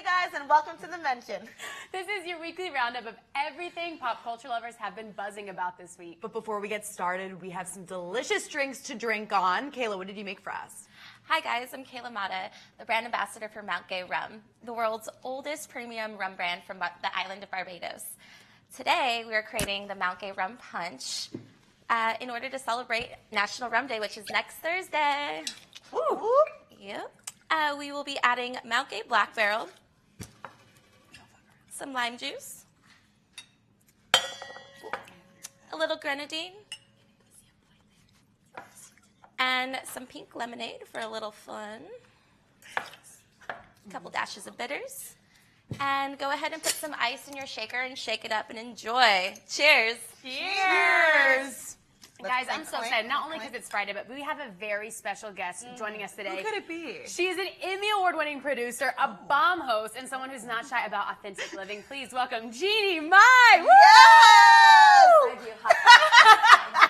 guys, and welcome to The Mention. This is your weekly roundup of everything pop culture lovers have been buzzing about this week. But before we get started, we have some delicious drinks to drink on. Kayla, what did you make for us? Hi guys, I'm Kayla Mata, the brand ambassador for Mount Gay Rum, the world's oldest premium rum brand from the island of Barbados. Today, we are creating the Mount Gay Rum Punch in order to celebrate National Rum Day, which is next Thursday. Woo! Yep. We will be adding Mount Gay Black Barrel, some lime juice, a little grenadine, and some pink lemonade for a little fun. A couple dashes of bitters. And go ahead and put some ice in your shaker and shake it up and enjoy. Cheers. Cheers. Guys, I'm so excited, not only because it's Friday, but we have a very special guest joining us today. Who could it be? She is an Emmy Award-winning producer, a bomb host, and someone who's not shy about authentic living. Please welcome Jeannie Mai. Woo! Yes!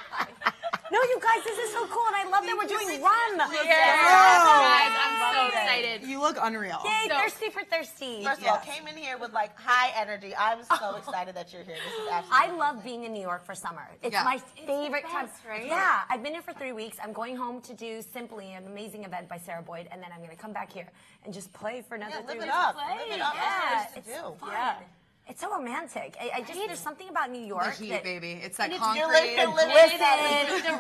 No, you guys, this is so cool, and I love that we're doing rum. Guys, I'm so excited. You look unreal. Yay, thirsty for thirsty. First of all, came in here with like high energy. I'm so excited that you're here. This is absolutely I love being in New York for summer. It's my favorite time. right? Yeah, I've been here for 3 weeks. I'm going home to do Simply, an amazing event by Sarah Boyd, and then I'm going to come back here and just play for another 3 live weeks. it up. Live it up. Yeah, That's what it's to do. fun. Yeah. It's so romantic. I just there's something about New York The heat, that baby. It's that You're concrete. living listen.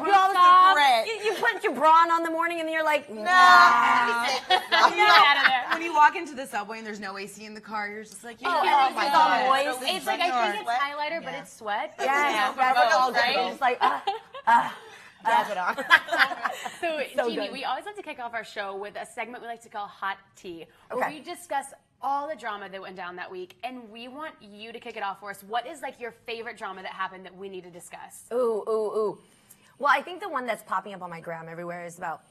you all great. You put your bra on the morning and you're like, Nah. Get out of there. When you walk into the subway and there's no AC in the car, you're just like, you know, Oh, my it's God. all moist. It's like, I think it's highlighter, but it's sweat. Yes, For that's both, all good. right? It's just like, Dab it on. So, Jeannie, good. we always like to kick off our show with a segment we like to call Hot Tea, where Okay. we discuss all the drama that went down that week, and we want you to kick it off for us. What is like your favorite drama that happened that we need to discuss? ooh. Well, I think the one that's popping up on my gram everywhere is about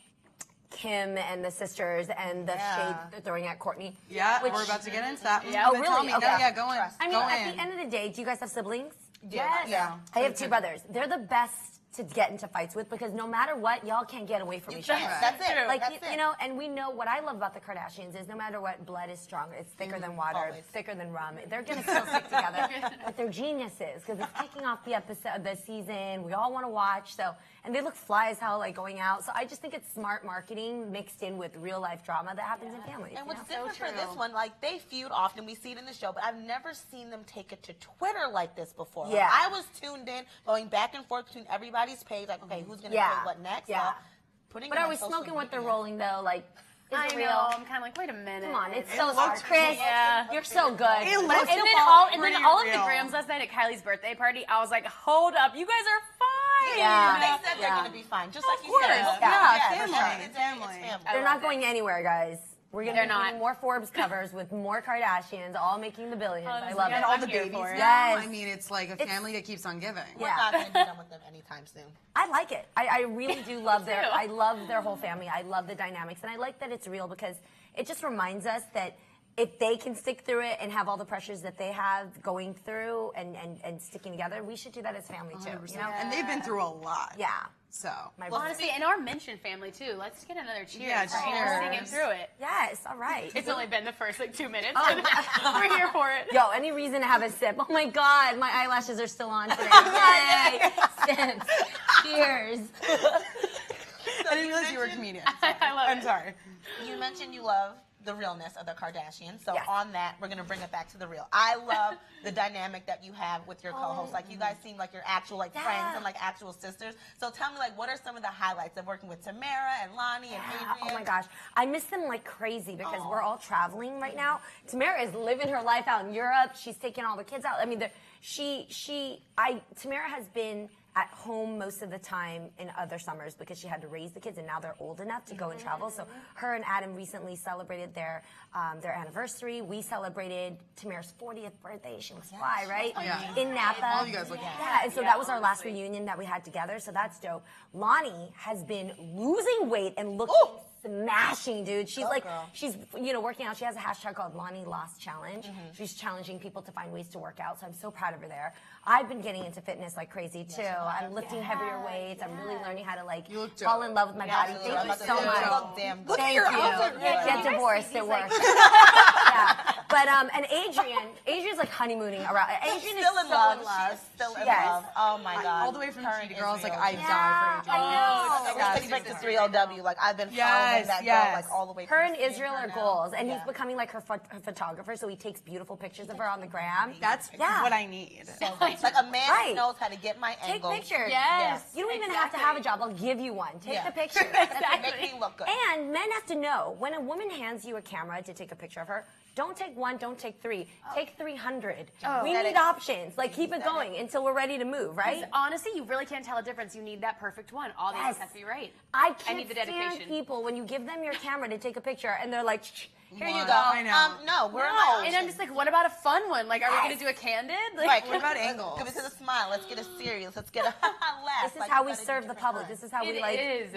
Kim and the sisters and the shade they're throwing at Courtney. Yeah, Which- we're about to get into that. Yeah. Oh, Tell really? me. Okay. Yeah, go in. I mean, go at in. the end of the day, do you guys have siblings? Yes. Yeah. I have 2 brothers. They're the best to get into fights with because no matter what, y'all can't get away from each other. That's it. Like, That's you know, and we know what I love about the Kardashians is no matter what, blood is stronger. It's thicker than water. Always. It's thicker than rum. They're going to still stick together. But they're geniuses because it's kicking off the episode, the season. We all want to watch. So, and they look fly as hell, like going out. So I just think it's smart marketing mixed in with real life drama that happens in families. And you what's know? different for this one, like they feud often, we see it in the show, but I've never seen them take it to Twitter like this before. Like, Yeah. I was tuned in, going back and forth between everybody's page, like, okay, who's going to say what next? Yeah. Well, putting But it are on we social smoking what they're media. rolling though? Like, is I it know. real? I'm kind of like, wait a minute. Come on, it's so looked hard. Chris, Yeah. you're so good. It And looked then, pretty all of the real. grams last night at Kylie's birthday party, I was like, hold up, you guys are fine. Yeah. They said they're going to be fine, just like you course. said. Yeah, for family, sure. It's family. They're not going anywhere, guys. We're going to They're be not. doing more Forbes covers with more Kardashians, all making the billions. I love yeah, it. all I'm the here babies for it. now. Yes. I mean, it's like a family that keeps on giving. We're Yeah. not going to be done with them anytime soon. I like it. I really do love their. too. I love their whole family. I love the dynamics, and I like that it's real because it just reminds us that if they can stick through it and have all the pressures that they have going through and sticking together, we should do that as family too. You know? And they've been through a lot. Yeah. So. My Well, brother. honestly, in our mention family too. Let's get another cheers. Yeah, right? Let's cheers. sing it through it. Yes. All right. It's only been the first like 2 minutes. We're here for it. Yo, any reason to have a sip? Oh my God, my eyelashes are still on today. Yay! Sips. Cheers. I didn't realize you were a comedian. I love I'm it. sorry. You mentioned you love the realness of the Kardashians. So Yes. on that, we're going to bring it back to the real. I love the dynamic that you have with your co-hosts. Like you guys seem like you're actual like friends and like actual sisters. So tell me like what are some of the highlights of working with Tamara and Lonnie and Adrian? Oh my gosh, I miss them like crazy because we're all traveling right now. Tamara is living her life out in Europe. She's taking all the kids out. I mean, Tamara has been at home most of the time in other summers because she had to raise the kids, and now they're old enough to go and travel. So her and Adam recently celebrated their anniversary. We celebrated Tamara's 40th birthday. She was fly, right? Yeah. In Napa. All you guys look Yeah, and so that was our last reunion that we had together. So that's dope. Lonnie has been losing weight and looking smashing, dude. She's she's working out. She has a hashtag called Lonnie Lost Challenge. She's challenging people to find ways to work out. So I'm so proud of her there. I've been getting into fitness like crazy too. I'm lifting heavier weights. I'm really learning how to like fall in love with my body. Thank you so much. You look damn good. Thank you. outfit. Get divorced. It works. Yeah. But and Adrian's like honeymooning around. Adrian is Still in so love. in love. She's still in Yes. love. Oh my God. All the way from Her Cheetah and Girls, like Israel I just- die for Adrian. I know. Respect to 3LW. Like I've been following that girl like all the way. Her from and seeing Israel her are now. goals, and Yeah. he's becoming like her photographer, so he takes beautiful pictures of her on the gram. That's Yeah. what I need. Like a man Right. who knows how to get my Take angle. pictures. Yes. You don't even have to have a job. I'll give you one. Take Yeah. the picture. Make me look good. And men have to know when a woman hands you a camera to take a picture of her, don't take one, don't take three. Take 300. We need options. Like, keep it going until we're ready to move, right? Honestly, you really can't tell a difference. You need that perfect one. All the Yes. things have to be right. I can't need the stand dedication. people when you give them your camera to take a picture and they're like, here you go. I know. No, we're No. And I'm just like, what about a fun one? Like, are we Yes. going to do a candid? Like, Right. What about angles? Give it to the smile. Let's get a serious. Let's get a laugh. This is Like, how you we gotta serve do the different public. kinds. This is how we it like is.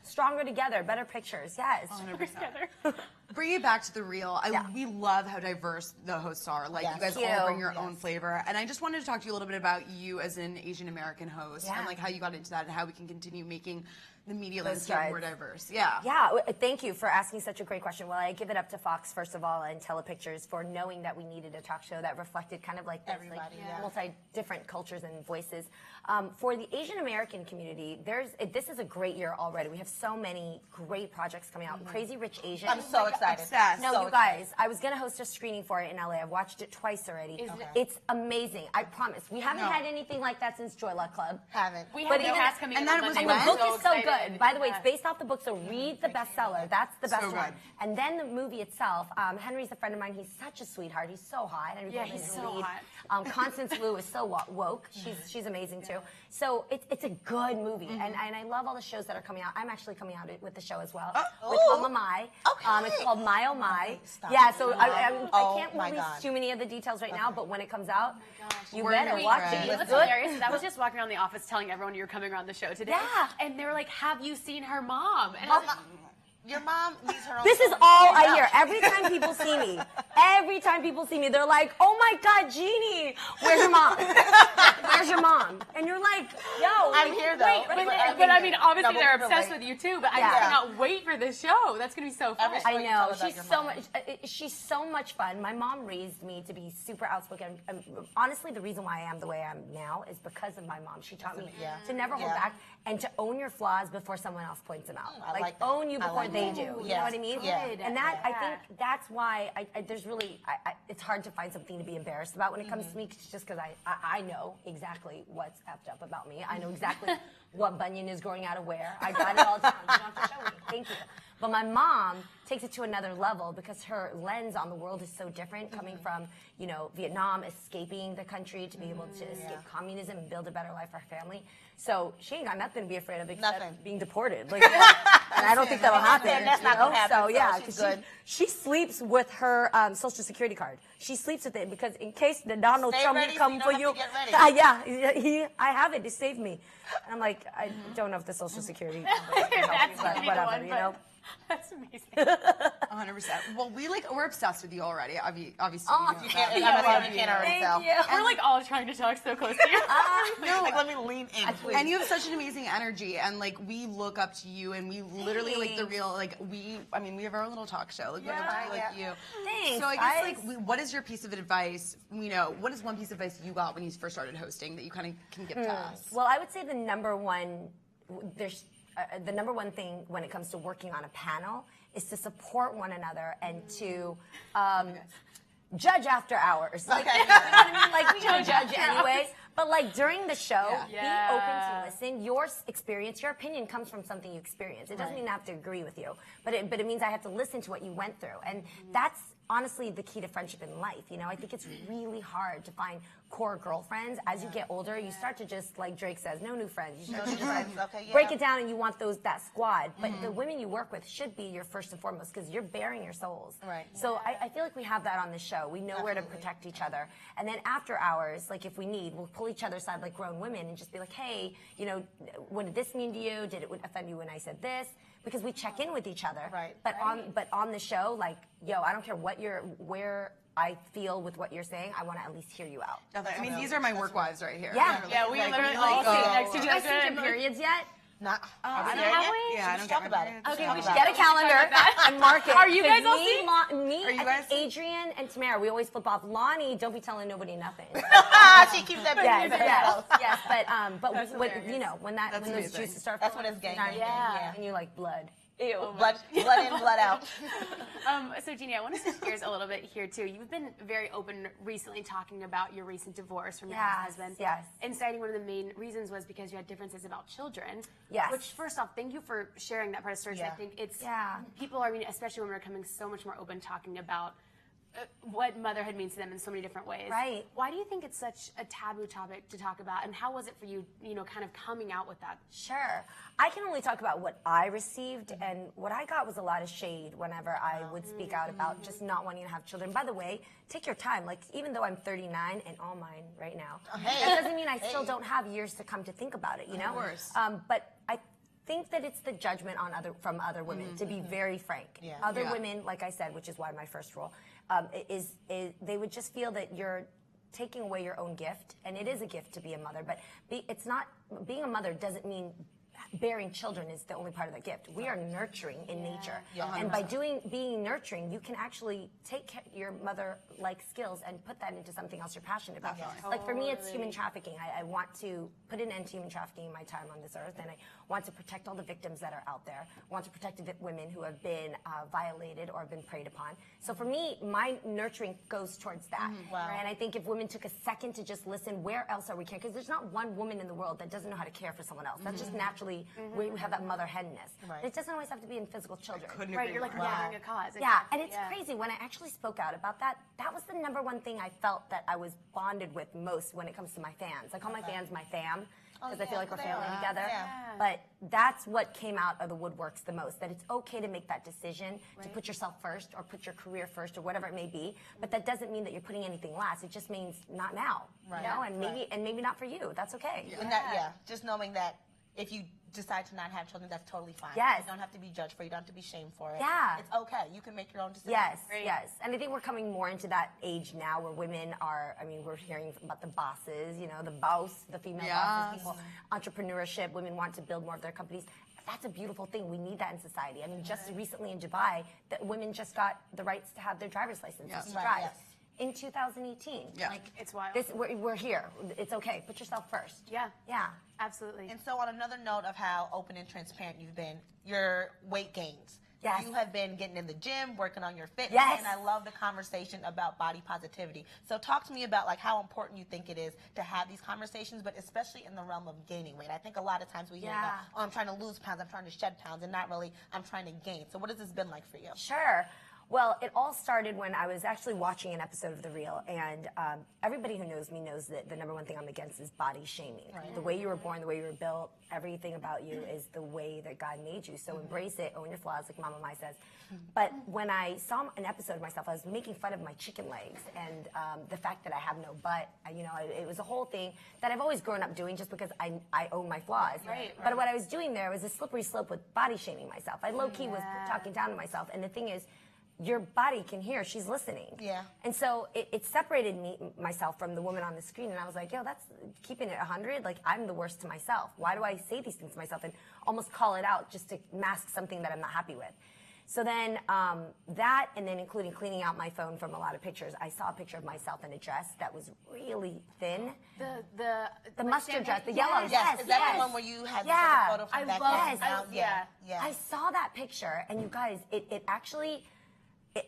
stronger together, better pictures. Yes. 100%. Bring it back to the real. We love how diverse the hosts are. Like, Yes. you guys Thank all you. bring your own flavor. And I just wanted to talk to you a little bit about you as an Asian American host Yeah. and like how you got into that and how we can continue making the media Those landscape strides. more diverse. Yeah. Yeah, thank you for asking such a great question. Well, I give it up to Fox, first of all, and Telepictures for knowing that we needed a talk show that reflected kind of like this, Everybody, like yeah. multi-different cultures and voices. For the Asian American community, this is a great year already. We have so many great projects coming out. Crazy Rich Asians. I'm so excited. obsessed. No, So you guys, I was going to host a screening for it in LA. I've watched it twice already. Is it- It's amazing. I promise. We haven't had anything like that since Joy Luck Club. Haven't. We But have the even- cast coming and in that on was Monday. And the when? book is so excited. good. By the way, Yeah. it's based off the book, so read the bestseller. That's the best So good. one. And then the movie itself. Henry's a friend of mine. He's such a sweetheart. He's so hot. And Yeah, everybody's he's in so the lead. hot. Constance Wu is so woke. She's amazing too. So it's a good movie, and I love all the shows that are coming out. I'm actually coming out with the show as well with ooh. Mama Mai. Okay. It's called My Oh My. Stop. Yeah. So I Oh can't my release God. too many of the details right now, but when it comes out, you We're better gonna watch watch it. it. It's What's good. hilarious is I was just walking around the office telling everyone you were coming on the show today. Yeah. And they were like, have you seen her mom? And I was like, Your mom needs her own. This is phone. all I Yeah. hear. Every time people see me, they're like, "Oh my God, Jeannie, where's your mom? Where's your mom?" And you're like, "Yo, I'm here though. wait, but I mean, obviously No, they're but obsessed wait. with you too, but I Yeah. just cannot wait for this show. That's going to be so fun. Every- I What you tell know about she's your so mom. much. She's so much fun. My mom raised me to be super outspoken. Honestly, the reason why I am the way I am now is because of my mom. She taught me Yeah. to never hold Yeah. back and to own your flaws before someone else points them out. I like that. own you I before like they that. do. You Yes. know what I mean? Yeah. And that I think that's why there's really it's hard to find something to be embarrassed about when it comes to me, just because I know exactly what's effed up about me. I know exactly what bunion is growing out of where. I got it all the time. You don't have to show me. Thank you. But my mom takes it to another level because her lens on the world is so different, coming from, Vietnam, escaping the country to be able to escape communism and build a better life for her family. So she ain't got nothing to be afraid of except Nothing. being deported. Like, and I don't think that'll happen. That's not gonna happen, So yeah, so she's 'cause good. she sleeps with her Social Security card. She sleeps with it because in case the Donald Stay Trump ready would so come you for don't you. have to get ready. Yeah, I have it to save me. And I'm like, I don't know if the Social Security number can help me, That's but gonna be the whatever, one, you but know. That's amazing. 100%. Well, we're obsessed with you already. Obviously. Oh, you know You that. can't, Yeah, I'm love assuming you can't already Thank tell. you. We're like all trying to talk so close to you. Like, let me lean in, please. And you have such an amazing energy, and like we look up to you, and we literally like the real like we. I mean, we have our own little talk show. Like we look up to you, like you. Thanks, So I guess guys. like, what is your piece of advice? What is one piece of advice you got when you first started hosting that you kind of can give to us? Well, I would say the number one thing when it comes to working on a panel is to support one another and to judge after hours. Like, Okay. you know what I mean? Like, we don't judge anyways. But like during the show, Yeah. be open to listen. Your experience, your opinion comes from something you experience. It doesn't mean I have to agree with you, but it means I have to listen to what you went through, and that's honestly the key to friendship in life. I think it's really hard to find core girlfriends. As you get older, you start to just, like Drake says, no new friends. You start to just like Okay, yeah. break it down, and you want that squad. But the women you work with should be your first and foremost, because you're bearing your souls. Right. So I feel like we have that on the show. We know where to protect each other. And then after hours, like if we need, we'll pull each other aside like grown women and just be like, hey, what did this mean to you? Did it offend you when I said this? Because we check in with each other. Right. But on the show, like, I don't care where I feel with what you're saying, I want to at least hear you out. I mean, these are my work wives right here. Yeah. Yeah, we Like, literally like, all sit next to Have each you guys seen other. your periods yet? Not. I Are we don't there have yet? we? Yeah, I Let's don't talk get about married. it. Okay, we should Talk Get a about it. calendar and mark it. Are you guys all me, seeing? Me, Are you I guys think Adrian and Tamara, we always flip off. Lonnie, don't be telling nobody nothing. She keeps that yes, baby. yes, but That's when, hilarious. you know, when those amazing. juices start That's flowing, when it's gang, sometimes, gang, gang, yeah. and you like blood. Ew. Blood in, blood out. So, Jeannie, I want to switch gears a little bit here, too. You've been very open recently talking about your recent divorce from your Yes, husband. yes. And citing one of the main reasons was because you had differences about children. Yes. Which, first off, thank you for sharing that part of the story. Yeah. I think it's, Yeah. people are, I mean, especially women are coming so much more open talking about what motherhood means to them in so many different ways. Right. Why do you think it's such a taboo topic to talk about? And how was it for you, you know, kind of coming out with that? Sure. I can only talk about what I received, and what I got was a lot of shade whenever I would speak out about just not wanting to have children. By the way, take your time. Like, even though I'm 39 and all mine right now, that doesn't mean I still don't have years to come to think about it, you know? Of course. But I think that it's the judgment on from other women, to be very frank. Yeah. Other Yeah. women, like I said, which is why my first rule, is they would just feel that you're taking away your own gift, and it is a gift to be a mother, but it's not, being a mother doesn't mean bearing children is the only part of the gift. We are nurturing in nature. Yeah. And by being nurturing, you can actually take your mother-like skills and put that into something else you're passionate about. Like for me, it's human trafficking. I want to put an end to human trafficking in my time on this earth, and I want to protect all the victims that are out there. I want to protect the women who have been violated or have been preyed upon. So for me, my nurturing goes towards that. Wow. And I think if women took a second to just listen, where else are we caring? Because there's not one woman in the world that doesn't know how to care for someone else. That's just naturally, we have that mother henness. Right. It doesn't always have to be in physical children. Couldn't Right, agree you're like more. gathering a cause. Yeah, and it's Yeah. crazy. When I actually spoke out about that, that was the number one thing I felt that I was bonded with most when it comes to my fans. I call my fans my fam, because I feel like we're family together. Yeah. But that's what came out of the woodworks the most, that it's okay to make that decision to put yourself first or put your career first or whatever it may be. But that doesn't mean that you're putting anything last. It just means not now. Right. You know, and maybe not for you. That's okay. And that, just knowing that if you decide to not have children, that's totally fine. Yes. You don't have to be judged for it. You don't have to be shamed for it. Yeah. It's okay. You can make your own decisions. Yes, Right. yes. And I think we're coming more into that age now where women are, I mean, we're hearing about the bosses, you know, the boss, the female bosses, people, entrepreneurship, women want to build more of their companies. That's a beautiful thing. We need that in society. I mean, just recently in Dubai, that women just got the rights to have their driver's licenses Yes. to Right, drive. yes. In 2018. Yeah. Like, It's wild. we're here. It's okay. Put yourself first. Yeah. Yeah. Absolutely. And so on another note of how open and transparent you've been, your weight gains. Yes. You have been getting in the gym, working on your fitness, Yes. and I love the conversation about body positivity. So talk to me about like how important you think it is to have these conversations, but especially in the realm of gaining weight. I think a lot of times we hear about, Yeah. oh, I'm trying to lose pounds, I'm trying to shed pounds, and not really, I'm trying to gain. So what has this been like for you? Sure. Well, it all started when I was actually watching an episode of The Real, and everybody who knows me knows that the number one thing I'm against is body shaming. Right. The way you were born, the way you were built, everything about you is the way that God made you. So embrace it, own your flaws, like Mama Mai says. But when I saw an episode of myself, I was making fun of my chicken legs and the fact that I have no butt. You know, it was a whole thing that I've always grown up doing just because I own my flaws. Right, But what I was doing there was a slippery slope with body shaming myself. I low-key was talking down to myself. And the thing is, your body can hear, she's listening. Yeah. And so it separated myself from the woman on the screen, and I was like, yo, that's keeping it 100. Like, I'm the worst to myself. Why do I say these things to myself and almost call it out just to mask something that I'm not happy with? So then that, and then including cleaning out my phone from a lot of pictures, I saw a picture of myself in a dress that was really thin. The mustard dress, the yellow. Yes. Is that the one where you had Yeah. the photo from I back love- then? yeah. Yeah. I saw that picture, and you guys, it actually,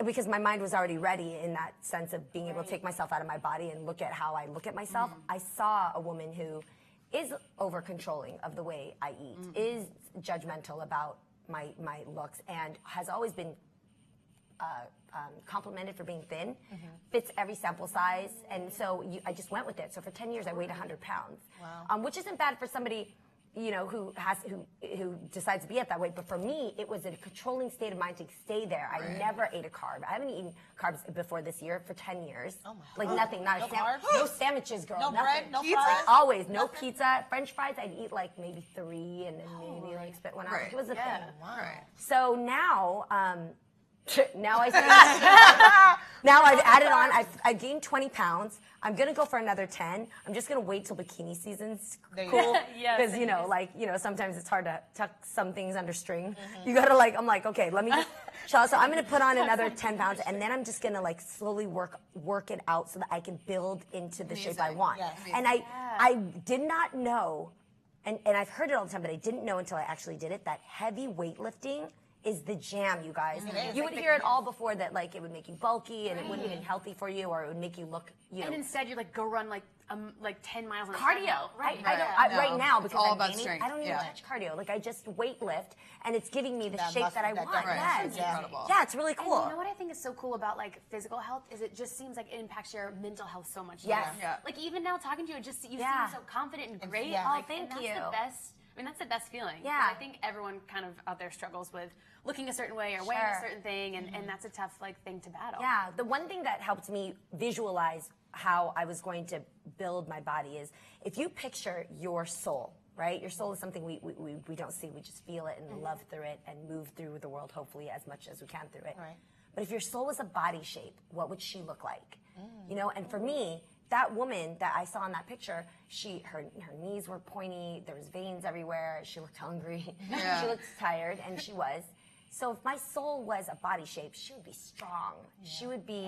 because my mind was already ready in that sense of being able to take myself out of my body and look at how I look at myself, I saw a woman who is over controlling of the way I eat, is judgmental about my looks, and has always been complimented for being thin, fits every sample size, and so I just went with it. So for 10 years, I weighed 100 pounds, which isn't bad for somebody, you know, who decides to be at that weight. But for me, it was a controlling state of mind to stay there. I never ate a carb. I haven't eaten carbs before this year for 10 years. Oh my like God. nothing, not No a sandwich, carbs? no sandwiches, girl. No nothing. bread, no Pizza, fries? always no Nothing? pizza. French fries, I'd eat like maybe 3, and then maybe like spit one out. Right. It was a thing. Wow. Right. So now, Now now I've added on. I've gained 20 pounds. I'm gonna go for another 10. I'm just gonna wait till bikini season's cool, because sometimes it's hard to tuck some things under string. You gotta I'm like, okay, let me just chill. So I'm gonna put on another 10 pounds, and then I'm just gonna slowly work it out so that I can build into the shape I want. Yes. And I did not know, and I've heard it all the time, but I didn't know until I actually did it, that heavy weightlifting is the jam, you guys. You would hear it all before, that it would make you bulky and it wouldn't be healthy for you, or it would make you look, And instead, you're go run 10 miles on cardio. treadmill. Right. Right now, because all I'm about gaining, strength. I don't even touch cardio. I just weight lift, and it's giving me the That shape muscle, that I that want. definition. Yes. It's incredible. Yeah, it's really cool. And you know what I think is so cool about physical health is it just seems like it impacts your mental health so much. Yes. More. Yeah. Even now talking to you, you seem so confident and great. Yeah. Oh, thank and you. That's the best. That's the best feeling. Yeah. I think everyone kind of out there struggles with looking a certain way or weighing a certain thing, and that's a tough thing to battle. Yeah, the one thing that helped me visualize how I was going to build my body is, if you picture your soul, right? Your soul is something we don't see. We just feel it and love through it and move through the world, hopefully, as much as we can through it. Right. But if your soul was a body shape, what would she look like? And for me, that woman that I saw in that picture, her knees were pointy, there was veins everywhere, she looked hungry, she looked tired, and she was. So if my soul was a body shape, she would be strong. She would be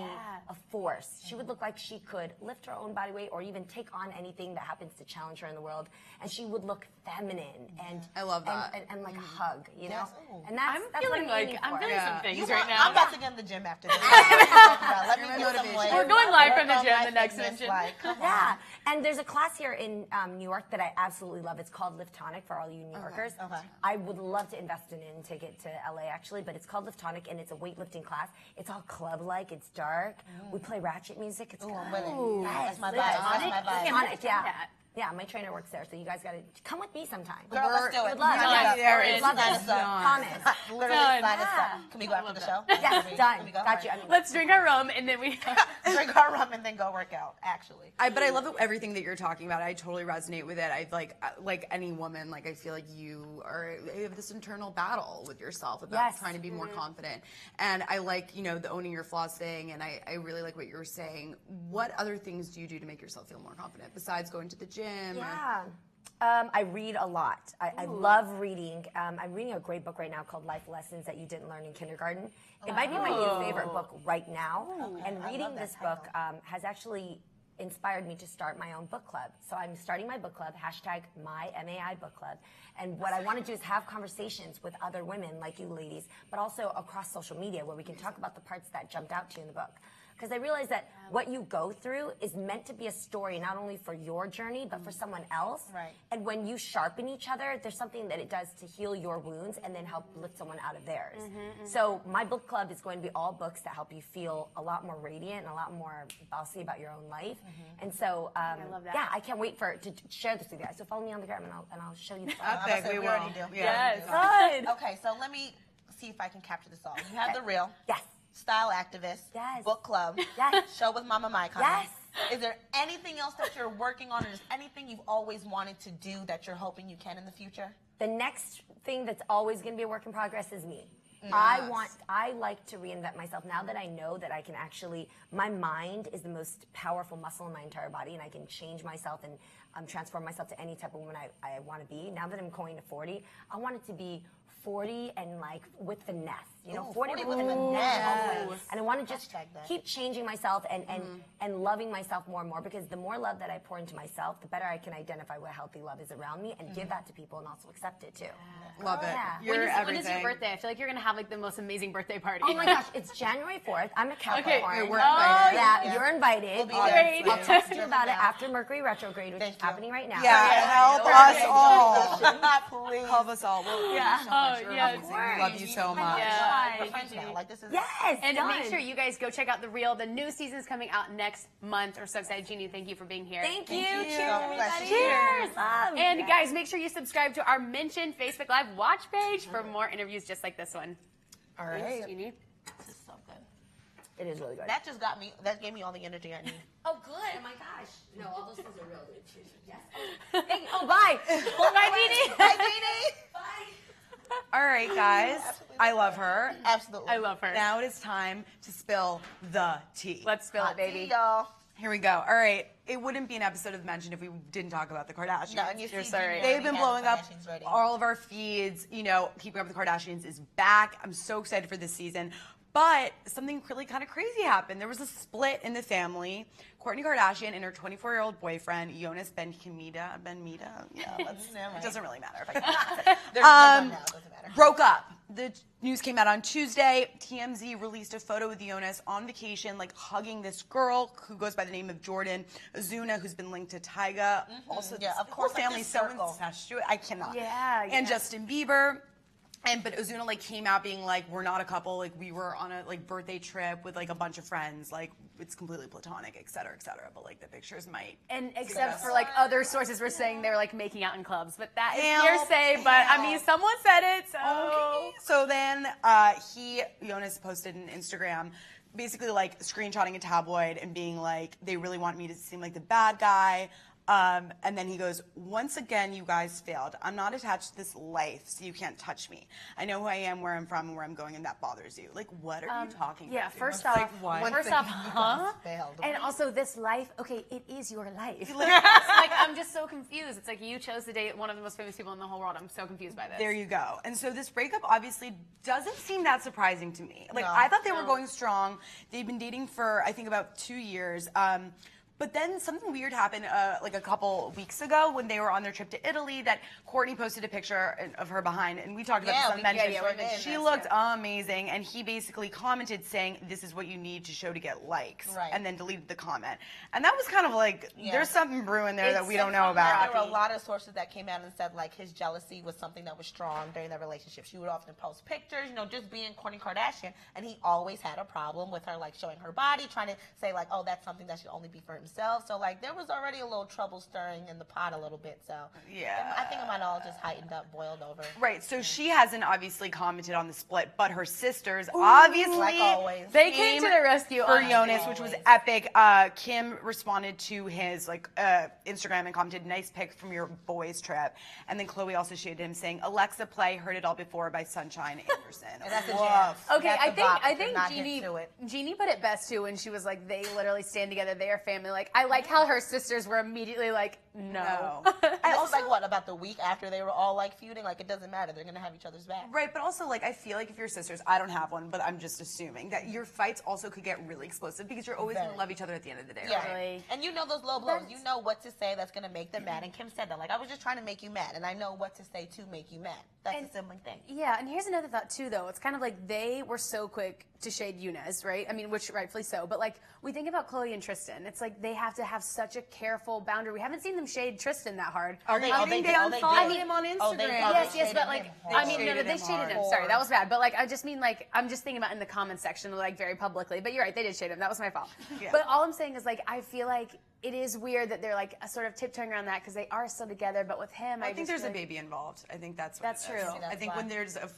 a force. She would look like she could lift her own body weight or even take on anything that happens to challenge her in the world. And she would look feminine and I love that. and like a hug, you know? Yes. Ooh. And that's I'm feeling what I'm aiming I'm for. feeling some things right I'm now. about to get in the gym after this. Let me get some weight. We're going live from the Work gym on the my next fitness, mention. come on. Yeah, and there's a class here in New York that I absolutely love. It's called Lift Tonic for all you New Yorkers. Okay. I would love to invest in it and take it to LA actually, but it's called Lift Tonic, and it's a weightlifting class. It's all club-like. It's dark. We play ratchet music. It's Ooh, I'm good. with it. Yes, That's my vibe. Lift That's Tonic. my vibe. Lift Tonic, yeah. that. Yeah, my trainer works there, so you guys got to come with me sometime. Girl, let's do it. Would love Sign it. us up. There We're is in. Sign Love us it. up. Promise. Literally Done. sign us Yeah. up. Can we go after the show? Yes, done. Can we go? Got you. All right. Let's drink our rum and then we. Drink our rum and then go work out, actually. But I love everything that you're talking about. I totally resonate with it. I like any woman. I feel like you have this internal battle with yourself about trying to be more confident. And I like the owning your flaws thing. And I really like what you were saying. What other things do you do to make yourself feel more confident besides going to the gym? Yeah. I read a lot. I love reading. I'm reading a great book right now called Life Lessons That You Didn't Learn in Kindergarten. It might be my new favorite book right now. And reading this book has actually inspired me to start my own book club. So I'm starting my book club, #my MAI book club. And what I want to do is have conversations with other women like you ladies, but also across social media where we can talk about the parts that jumped out to you in the book. Because I realize that what you go through is meant to be a story not only for your journey, but for someone else. Right. And when you sharpen each other, there's something that it does to heal your wounds and then help lift someone out of theirs. So my book club is going to be all books that help you feel a lot more radiant and a lot more bossy about your own life. And so, I love that. yeah, I can't wait to share this with you guys. So follow me on the gram and I'll show you the book. I Epic, said we we will. already do. Yeah. Yes. Good. Okay, so let me see if I can capture this all. You have the real. Yes. Style activist. Yes. Book club. Yes. Show with Mama Mai. Yes. Is there anything else that you're working on, or is anything you've always wanted to do that you're hoping you can in the future? The next thing that's always going to be a work in progress is me. Yes. I like to reinvent myself now that I know that I can actually, my mind is the most powerful muscle in my entire body, and I can change myself and transform myself to any type of woman I want to be. Now that I'm going to 40, I want it to be 40 and with finesse. Ooh, 40 with finesse. finesse. And I want to just Hashtag that. keep changing myself and loving myself more and more, because the more love that I pour into myself, the better I can identify what healthy love is around me and give that to people and also accept it too. Love it. Yeah. You're When everything. is your birthday? I feel like you're gonna have the most amazing birthday party. Oh my gosh, it's January 4th. I'm a Capricorn. Okay, we're invited. Yeah, you're invited. We'll be there. I'll text you about it after Mercury retrograde, which is happening right now. Yeah, help us all. Please. Help us all. Well, Yeah. so much. You're yeah, amazing. We love you so much. Yeah. We're friends now. Like, this is Yes. And done. make sure you guys go check out The Real. The new season's coming out next month. We're so excited. Jeannie, thank you for being here. Thank you. you. Cheers, God everybody. bless you. Cheers. Love. And guys, make sure you subscribe to our Mention Facebook Live watch page for more interviews just like this one. all right. Jeannie. This is so good. It is really good. That just got me. That gave me all the energy I need. Oh, good. Oh my gosh. No, all those things are real good. Cheers. Yes. Oh, bye. Bye, Jeannie. Bye, Jeannie. Bye. All right, guys. I love her. Absolutely. I love her. Now it is time to spill the tea. Let's spill it, baby. See, y'all. Here we go. All right. It wouldn't be an episode of The Mention if we didn't talk about the Kardashians. No, and you You're see, sorry. Jeannie They've been already blowing has up the Kardashians ready. all of our feeds. You know, Keeping Up with the Kardashians is back. I'm so excited for this season. But something really kind of crazy happened. There was a split in the family. Kourtney Kardashian and her 24-year-old boyfriend, Jonas Ben Mita, yeah, it doesn't really matter if I can pronounce it. There's no now, it doesn't matter. Broke up. The news came out on Tuesday. TMZ released a photo with Jonas on vacation, like hugging this girl who goes by the name of Jordan Azuna, who's been linked to Tyga. Also, Yeah, of the course, whole like family's this so circle. incestuous. I cannot. Yeah, And yeah. Justin Bieber. But Ozuna like came out being like, we're not a couple, like we were on a like birthday trip with like a bunch of friends, like it's completely platonic, et cetera, but like the pictures might. And except for like other sources were saying they were like making out in clubs, but that is Hell, hearsay. But I mean, someone said it, so. Okay. So then Jonas posted an Instagram basically like screenshotting a tabloid and being like, they really want me to seem like the bad guy. And then he goes, once again, you guys failed. I'm not attached to this life, so you can't touch me. I know who I am, where I'm from, and where I'm going, and that bothers you. Like, what are you talking about? Yeah, dude? first Like, off, what? huh? Failed. And also, this life, okay, it is your life. It's like, I'm just so confused. It's like you chose to date one of the most famous people in the whole world. I'm so confused by this. There you go. And so this breakup obviously doesn't seem that surprising to me. Like, No. I thought they were going strong. They've been dating for, I think, about 2 years. But then something weird happened like a couple weeks ago when they were on their trip to Italy that Kourtney posted a picture of her behind, and we talked about Yeah, this on we- Mention. yeah, we did. She looked amazing, and he basically commented saying, this is what you need to show to get likes, Right. and then deleted the comment. And that was kind of like, Yeah. there's something brewing there that It's we don't know from that, about. There were a lot of sources that came out and said like his jealousy was something that was strong during their relationship. She would often post pictures, you know, just being Kourtney Kardashian, and he always had a problem with her like showing her body, trying to say like, oh, that's something that should only be for himself. So like there was already a little trouble stirring in the pot a little bit. So Yeah. I think it might all just heightened up, boiled over. Right, so she hasn't obviously commented on the split, but her sisters obviously Like always. They came to the rescue for on Jonas, which was always. epic. Kim responded to his like Instagram and commented, "Nice pic from your boys' trip," and then Khloe also shaded him saying, "Alexa, play Heard It All Before" by Sunshine Anderson. And that's a Woof. jam. Okay, That's I a bop if think you're not hip to it. Jeannie put it best too when she was like, they literally stand together, they are family. Like, I like how her sisters were immediately like, no. I also like what about the week after they were all like feuding? Like it doesn't matter. They're gonna have each other's back. Right, but also like I feel like if you're sisters, I don't have one, but I'm just assuming that your fights also could get really explosive because you're always Very. gonna love each other at the end of the day. Yeah. Right? Really. And you know those low blows. You know what to say that's going to make them mad. And Kim said that. Like, I was just trying to make you mad. And I know what to say to make you mad. That's And- a sibling thing. Yeah, and here's another thought too, though. It's kind of like they were so quick to shade Younes, right? I mean, which rightfully so. But like, we think about Khloe and Tristan. It's like they have to have such a careful boundary. We haven't seen them shade Tristan that hard. Are they? Oh, I think they they did. Oh, they unfollowed did. him on Instagram. Oh, they did. Yes, They yes, shaded but like, him I mean, no, shaded they him shaded him. hard. Sorry, that was bad. But like, I just mean like, I'm just thinking about in the comment section, like very publicly. But you're right, they did shade him. That was my fault. Yeah. But all I'm saying is like, I feel like it is weird that they're like sort of tiptoeing around that because they are still together. But with him, I think just there's a feel like- baby involved. I think that's what That's it is. true. I think why. when there's a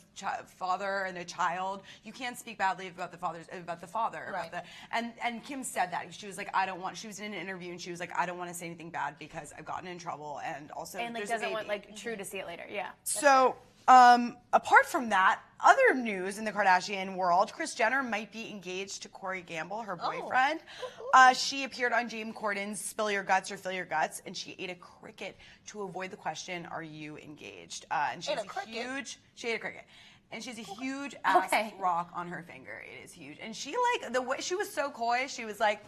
father and a child, you can't speak badly about the father. Right. And Kim said that she was like, I don't want. She was in an interview and she was like, I don't want to say anything bad because I've gotten in trouble and also and like there's a doesn't want baby. like True to see it later. Yeah. So, apart from that, other news in the Kardashian world, Kris Jenner might be engaged to Corey Gamble, her boyfriend. She appeared on James Corden's Spill Your Guts or Fill Your Guts, and she ate a cricket to avoid the question, are you engaged? And she Ate has a cricket? she ate a cricket. And she has a huge ass Okay. rock on her finger. It is huge. And she like, the way, she was so coy, she was like,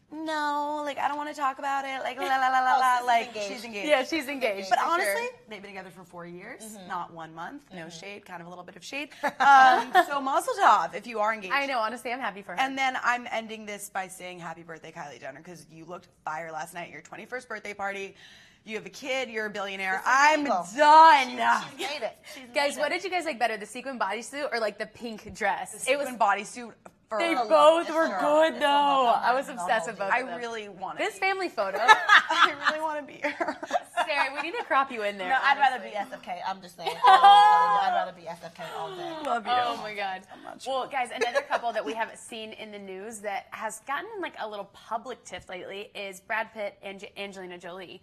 no, like, I don't want to talk about it. Like, la, la, la, la, la. Like, she's engaged. Yeah, she's engaged. But for honestly, sure. they've been together for 4 years, not 1 month. No shade, kind of a little bit of shade. So mazel tov if you are engaged. I know, honestly, I'm happy for her. And then I'm ending this by saying happy birthday, Kylie Jenner, because you looked fire last night at your 21st birthday party. You have a kid, you're a billionaire. I'm legal. done. She's made it. She's Guys, made what it. did you guys like better, the sequin bodysuit or like the pink dress? It was bodysuit. For They a both It's were a- good it's a though. love. I was It's a obsessed love. with both I of them. really want This family photo. I really want to be here. Sarah, we need to crop you in there. No, I'd rather honestly. be SFK. I'm just saying. I'd rather be SFK all day. Love you. Oh my God. Well, guys, another couple that we haven't seen in the news that has gotten like a little public tiff lately is Brad Pitt and Angelina Jolie.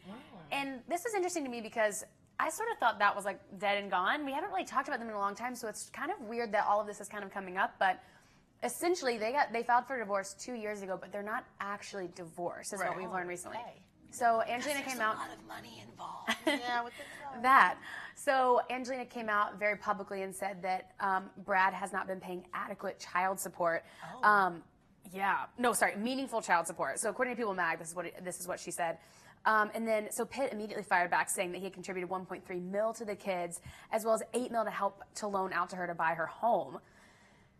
And this is interesting to me because I sort of thought that was like dead and gone. We haven't really talked about them in a long time, so it's kind of weird that all of this is kind of coming up. But essentially, they filed for divorce 2 years ago, but they're not actually divorced, is what we've learned recently. Okay. So Angelina came out. There's a lot of money involved. Yeah, with this. That. So Angelina came out very publicly and said that Brad has not been paying adequate child support. Meaningful child support. So according to People Mag, this is what she said. And then, so Pitt immediately fired back, saying that he had contributed $1.3 million to the kids, as well as $8 million to help to loan out to her to buy her home.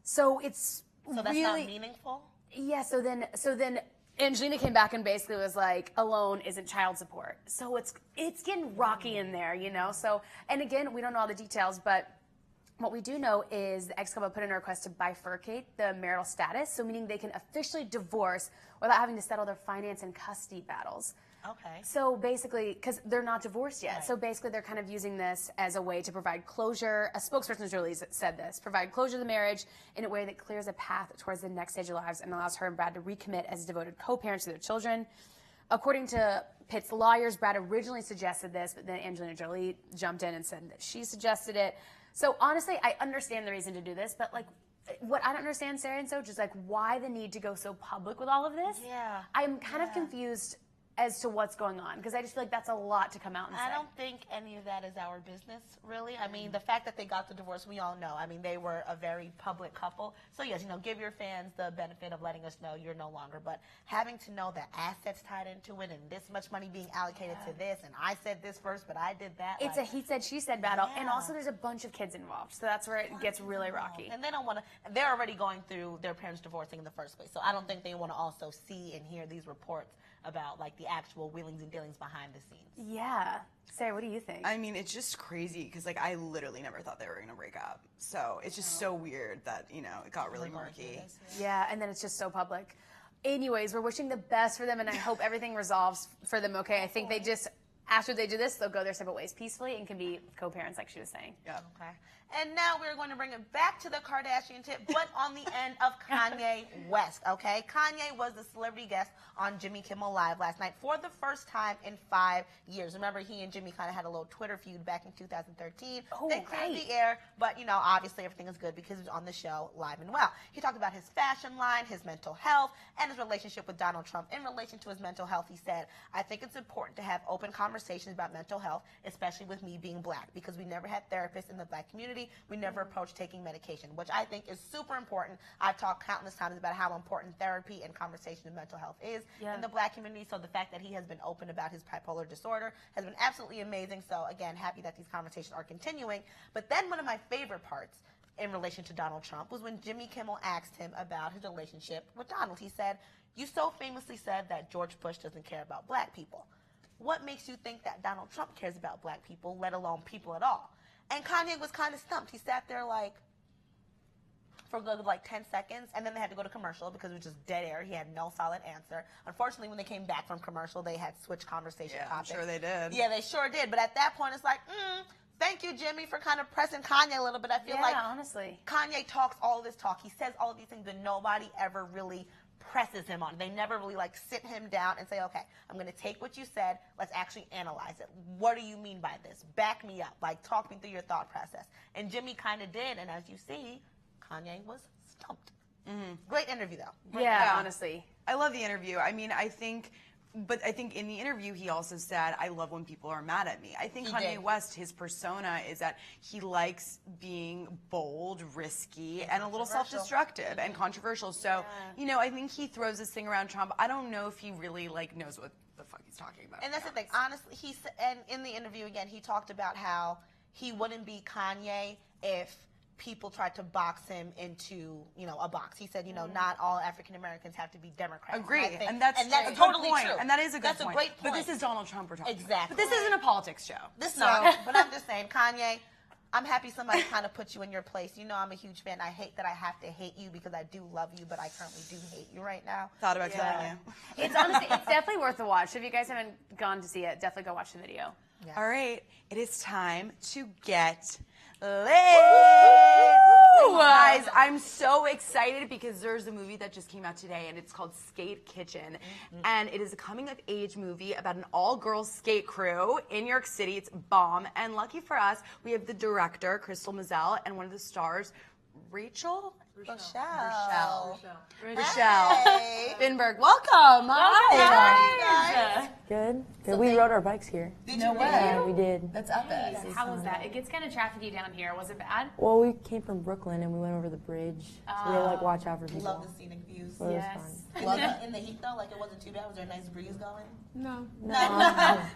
So it's that's really not meaningful. Yeah. So then Angelina came back and basically was like, a loan isn't child support. So it's getting rocky in there, you know. So, and again, we don't know all the details, but what we do know is the ex-couple put in a request to bifurcate the marital status, so meaning they can officially divorce without having to settle their finance and custody battles. Okay. So basically, because they're not divorced yet, Right. so basically they're kind of using this as a way to provide closure. A spokesperson really said this: provide closure to the marriage in a way that clears a path towards the next stage of lives and allows her and Brad to recommit as devoted co-parents to their children. According to Pitt's lawyers, Brad originally suggested this, but then Angelina Jolie jumped in and said that she suggested it. So honestly, I understand the reason to do this, but like, what I don't understand, Sarah and Soj, is like, why the need to go so public with all of this? Yeah. I'm kind of confused as to what's going on, because I just feel like that's a lot to come out and say. I don't think any of that is our business, really. I mean, the fact that they got the divorce, we all know. I mean, they were a very public couple. So, yes, give your fans the benefit of letting us know you're no longer. But having to know the assets tied into it and this much money being allocated to this, and I said this first, but I did that. It's a he said, she said battle. And also there's a bunch of kids involved. So that's where it gets really rocky. And they don't want to, they're already going through their parents divorcing in the first place. So I don't think they want to also see and hear these reports about like the actual wheelings and dealings behind the scenes. Yeah. Sarah, what do you think? I mean, it's just crazy because like I literally never thought they were going to break up. So it's just so weird that, it got really murky. Yeah, and then it's just so public. Anyways, we're wishing the best for them, and I hope everything resolves for them, okay? I think they just, after they do this, they'll go their separate ways peacefully and can be co-parents, like she was saying. Yeah. Okay. And now we're going to bring it back to the Kardashian tip, but on the end of Kanye West, okay? Kanye was the celebrity guest on Jimmy Kimmel Live last night for the first time in 5 years. Remember, he and Jimmy kind of had a little Twitter feud back in 2013. Oh, they cleared the air, but, obviously everything is good because he was on the show live and well. He talked about his fashion line, his mental health, and his relationship with Donald Trump. In relation to his mental health, he said, I think it's important to have open conversations about mental health, especially with me being black, because we never had therapists in the black community. We never approached taking medication, which I think is super important. I've talked countless times about how important therapy and conversation of mental health is in the black community. So the fact that he has been open about his bipolar disorder has been absolutely amazing. So again, happy that these conversations are continuing. But then one of my favorite parts in relation to Donald Trump was when Jimmy Kimmel asked him about his relationship with Donald. He said, you so famously said that George Bush doesn't care about black people. What makes you think that Donald Trump cares about black people, let alone people at all? And Kanye was kind of stumped. He sat there for a good 10 seconds, and then they had to go to commercial because it was just dead air. He had no solid answer. Unfortunately, when they came back from commercial, they had switched conversation topics. I'm sure they did. Yeah, they sure did. But at that point, it's like, thank you, Jimmy, for kind of pressing Kanye a little bit. I feel like honestly, Kanye talks all of this talk. He says all of these things, but nobody ever really presses him on. They never really sit him down and say, okay, I'm going to take what you said. Let's actually analyze it. What do you mean by this? Back me up. Talk me through your thought process. And Jimmy kind of did. And as you see, Kanye was stumped. Mm-hmm. Great interview, though. Honestly. I love the interview. I mean, I think in the interview, he also said, I love when people are mad at me. I think Kanye West, his persona is that he likes being bold, risky, and a little self-destructive and controversial. So, I think he throws this thing around Trump. I don't know if he really, knows what the fuck he's talking about. And that's the thing. Honestly, and in the interview, again, he talked about how he wouldn't be Kanye if people tried to box him into, a box. He said, not all African Americans have to be Democrats. Agree. And that's totally point. true. And that is a good That's point. a great point. But this is Donald Trump we're talking about. Exactly. But this isn't a politics show. But I'm just saying, Kanye, I'm happy somebody kind of put you in your place. I'm a huge fan. I hate that I have to hate you because I do love you, but I currently do hate you right now. Thought about killing you. It's honestly, it's definitely worth a watch. If you guys haven't gone to see it, definitely go watch the video. Yes. All right. It is time to get lit. Guys, I'm so excited because there's a movie that just came out today, and it's called Skate Kitchen. And it is a coming-of-age movie about an all-girls skate crew in New York City. It's bomb. And lucky for us, we have the director, Crystal Moselle, and one of the stars, Rachelle Vinsberg. Welcome. Hi. Good. We rode our bikes here. No way. Yeah, we did. That's epic. How was that? It gets kind of trafficky down here. Was it bad? Well, we came from Brooklyn and we went over the bridge. So we had to like watch out for people. Love the scenic views. So it was fun. Love it. In the heat though, like it wasn't too bad. Was there a nice breeze going? No.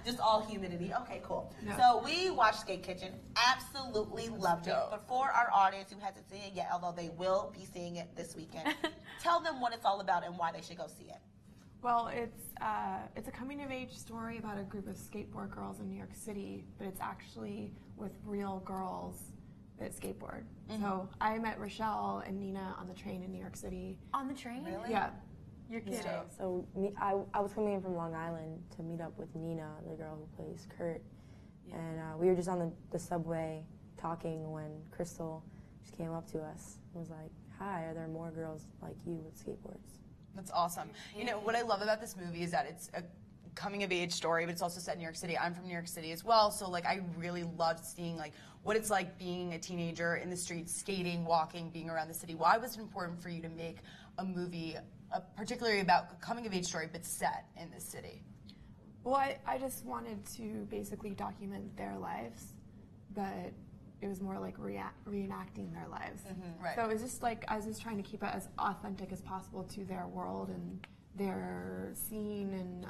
Just all humidity. Okay, cool. So we watched Skate Kitchen. Absolutely loved it. But for our audience who hasn't seen it yet, although they will be seeing it this weekend, tell them what it's all about and why they should go see it. Well, it's a coming-of-age story about a group of skateboard girls in New York City, but it's actually with real girls that skateboard. So I met Rachelle and Nina on the train in New York City. On the train? Really? Yeah. You're kidding. So I was coming in from Long Island to meet up with Nina, the girl who plays Kurt. And we were just on the subway talking when Crystal just came up to us and was like, "Hi, are there more girls like you with skateboards?" That's awesome. You know, what I love about this movie is that it's a coming-of-age story, but it's also set in New York City. I'm from New York City as well, so like I really loved seeing like what it's like being a teenager in the streets, skating, walking, being around the city. Why was it important for you to make a movie, particularly about a coming-of-age story, but set in this city? Well, I just wanted to basically document their lives, but it was more like reenacting their lives. Right. So it was just like I was just trying to keep it as authentic as possible to their world and their scene, and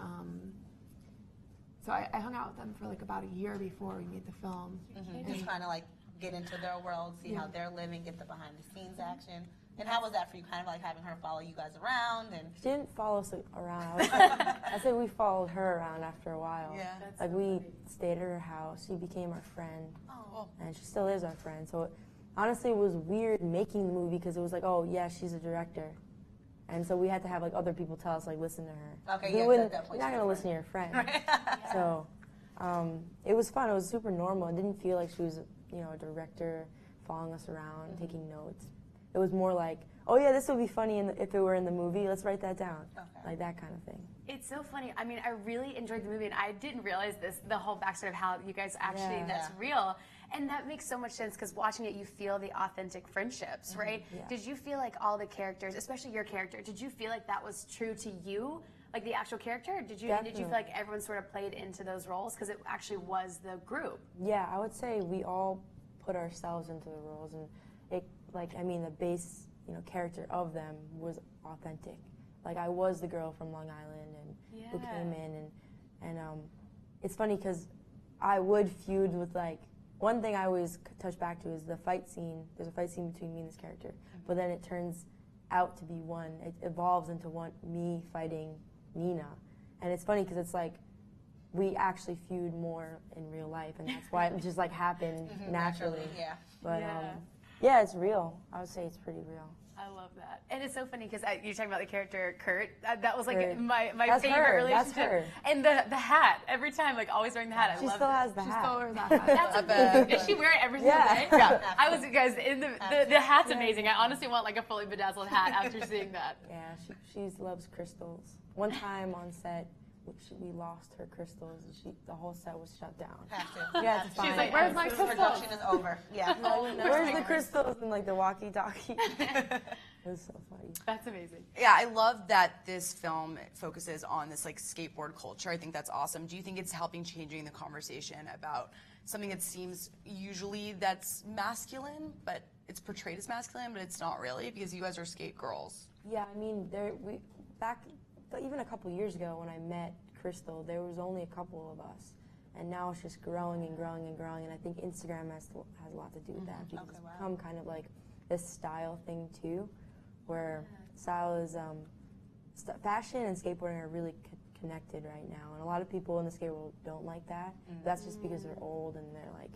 so I hung out with them for like about a year before we made the film. Just trying to like get into their world, see how they're living, get the behind the scenes action. And how was that for you, kind of like having her follow you guys around? And She didn't follow us around. I said we followed her around after a while. Yeah. Like we stayed at her house. She became our friend. And she still is our friend. So honestly, it was weird making the movie because it was like, oh yeah, she's a director. And so we had to have like other people tell us like, listen to her. Okay, We yeah, wouldn't, definitely you're not gonna listen to your friend. So it was fun. It was super normal. It didn't feel like she was, a director following us around, taking notes. It was more like, oh yeah, this would be funny if it were in the movie. Let's write that down, like that kind of thing. It's so funny. I mean, I really enjoyed the movie, and I didn't realize the whole backstory of how you guys actually, that's real. And that makes so much sense because watching it, you feel the authentic friendships, right? Yeah. Did you feel like all the characters, especially your character, did you feel like that was true to you? Like the actual character? Did you feel like everyone sort of played into those roles? Because it actually was the group. Yeah, I would say we all put ourselves into the roles, and the base, character of them was authentic. Like I was the girl from Long Island and who came in, and it's funny because I would feud with one thing I always touch back to is the fight scene. There's a fight scene between me and this character, but then it turns out to be it evolves into me fighting Nina, and it's funny because it's like we actually feud more in real life, and that's why it just happened naturally. Yeah. But yeah, it's real. I would say it's pretty real. I love that. And it's so funny because you're talking about the character Kurt. That was like Kurt. my That's favorite her. relationship. That's her. And the hat. Every time, always wearing the hat. I She love still it. has the She hat. still wears that hat. That's amazing. Does she wear it every single day? Yeah. I was, guys, the hat's amazing. I honestly want a fully bedazzled hat after seeing that. Yeah, she loves crystals. One time on set, we lost her crystals. The whole set was shut down. have to. Yeah, to find She's like, it. where's my crystals? Production is over. Yeah. Where's the crystals and the walkie-talkie? It was so funny. That's amazing. Yeah, I love that this film focuses on this skateboard culture. I think that's awesome. Do you think it's helping changing the conversation about something that seems usually that's masculine, but it's portrayed as masculine, but it's not really because you guys are skate girls? Yeah, I mean, even a couple years ago when I met Crystal, there was only a couple of us. And now it's just growing and growing and growing, and I think Instagram has a lot to do with that because it's become kind of like this style thing too, where style is, fashion and skateboarding are really connected right now, and a lot of people in the skate world don't like that. That's just because they're old and they're like,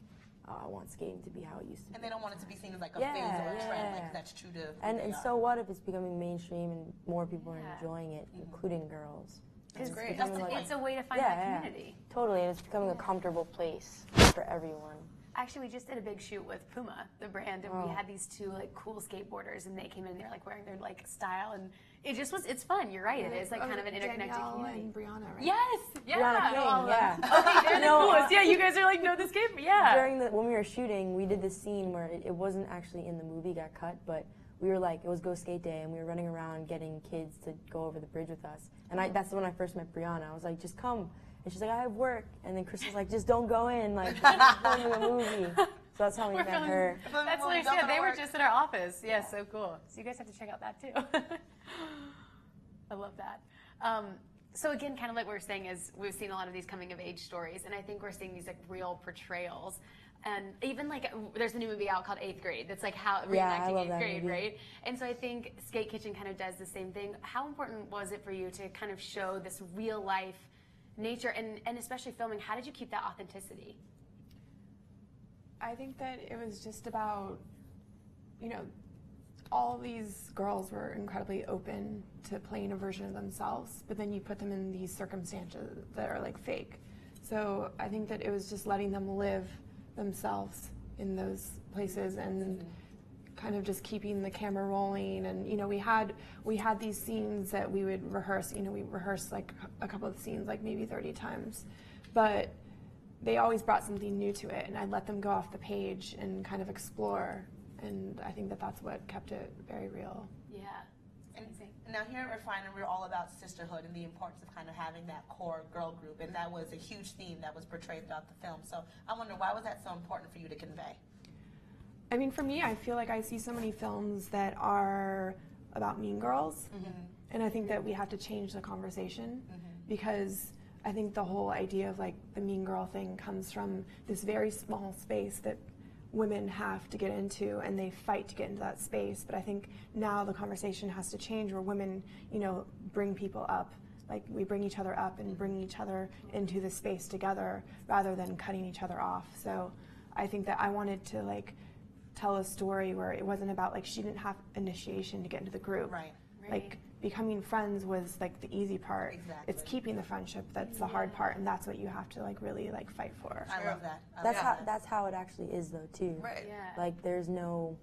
oh, I want skating to be how it used to be. And they don't want it to be seen as a phase or a trend. That's true to And so what if it's becoming mainstream and more people are enjoying it, including girls? That's great. It's a way to find that community. Totally, and it's becoming a comfortable place for everyone. Actually, we just did a big shoot with Puma, the brand, and we had these two like cool skateboarders, and they came in. They're like wearing their like style, and it just was. It's fun. You're right. It is like kind of an interconnected Danielle community. and Brianna, right? Yes. Yeah. Brianna King, all of them. yeah. Okay, they're the coolest. Yeah, you guys are like know the skate. Yeah. When we were shooting, we did this scene where it wasn't actually in the movie, got cut, but we were like, it was Go Skate Day, and we were running around getting kids to go over the bridge with us. And that's when I first met Brianna. I was like, just come. And she's like, I have work. And then Chris was like, just don't go in, like, filming a movie. So that's how we met her. That's hilarious. Yeah, they were just in our office. Yeah, so cool. So you guys have to check out that too. I love that. So again, kind of like what we're saying is we've seen a lot of these coming of age stories, and I think we're seeing these like real portrayals. And even like there's a new movie out called 8th Grade that's like how reenacting 8th grade, movie. right? And so I think Skate Kitchen kind of does the same thing. How important was it for you to kind of show this real life nature and especially filming? How did you keep that authenticity? I think that it was just about, all these girls were incredibly open to playing a version of themselves, but then you put them in these circumstances that are like fake. So I think that it was just letting them live themselves in those places and kind of just keeping the camera rolling. And we had these scenes that we would rehearse. We rehearsed like a couple of scenes like maybe 30 times, but they always brought something new to it, and I let them go off the page and kind of explore. And I think that that's what kept it very real. Yeah. And now here at Refiner, we're all about sisterhood and the importance of kind of having that core girl group, and that was a huge theme that was portrayed throughout the film. So I wonder, why was that so important for you to convey? I mean, for me, I feel like I see so many films that are about mean girls, and I think that we have to change the conversation because I think the whole idea of like the mean girl thing comes from this very small space that women have to get into, and they fight to get into that space. But I think now the conversation has to change where women, bring people up. Like we bring each other up and bring each other into the space together rather than cutting each other off. So I think that I wanted to like tell a story where it wasn't about like she didn't have initiation to get into the group. Right. Like becoming friends was like the easy part. Exactly. It's keeping the friendship that's the hard part, and that's what you have to like really like fight for. I love that. That's how it actually is though too. Right. Yeah. Like there's no,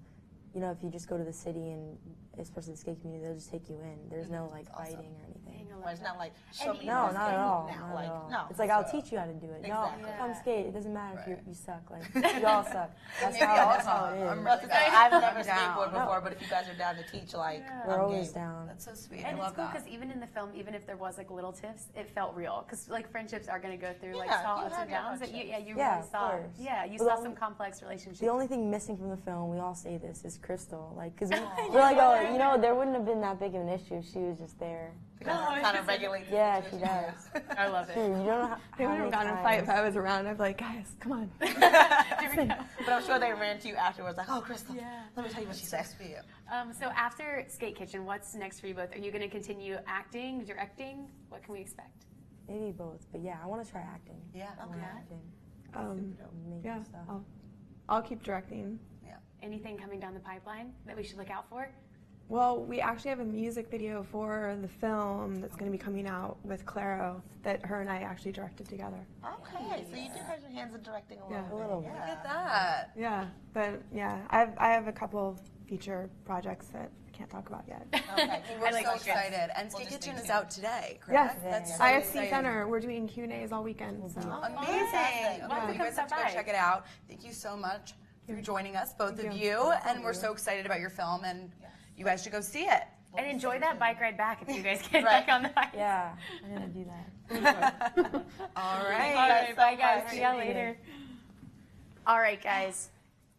if you just go to the city and especially the skate community, they'll just take you in. There's no like fighting or anything. Or it's not like show me No, your not at skate all. now. Not Like at all. no. It's like I'll teach you how to do it. Exactly. No, come skate. It doesn't matter if you suck. Like you all suck. That's Maybe how it is. I'm Well, really I've never down. skateboarded before, but if you guys are down to teach, like We're I'm always game. down. That's so sweet. And I love it's cool that. because even in the film, even if there was like little tiffs, it felt real. Because like friendships are going to go through like Yeah, small you ups have and your downs. That you hardships. Yeah, really of saw. course. Yeah, you Well, saw some complex relationships. The only thing missing from the film, we all say this, is Crystal. Like, cause we're like, oh, there wouldn't have been that big of an issue if she was just there. Because it kind of regulates. Yeah, she does. I love it. Dude, you don't know They how would many have gotten in a times. fight if I was around. I'd be like, guys, come on. But I'm sure they ran to you afterwards, like, oh, Crystal, let me tell you what she said. So after Skate Kitchen, what's next for you both? Are you going to continue acting, directing? What can we expect? Maybe both, but yeah, I want to try acting. Yeah. I wanna acting. Make Yeah, stuff. I'll keep directing. Anything coming down the pipeline that we should look out for? Well, we actually have a music video for the film that's going to be coming out with Claro that her and I actually directed together. Okay, so you do have your hands in directing a little Yeah. bit. A little bit. Look at that. Yeah, but yeah, I have a couple feature projects that I can't talk about yet. Okay. We're like so secrets. excited. And We'll Skate just Kitchen stay is tuned. out today, Yes, correct? That's so IFC exciting. Center. We're doing Q&As all weekend. So. Amazing. Well, You guys have to go by. check it out. Thank you so much for joining us, both of Thank you. And we're so excited about your film, and you guys should go see it. And enjoy that bike ride back if you guys get Right. back on the bike. Yeah, I'm gonna do that. All All right. right, bye guys. See y'all later. All right, guys.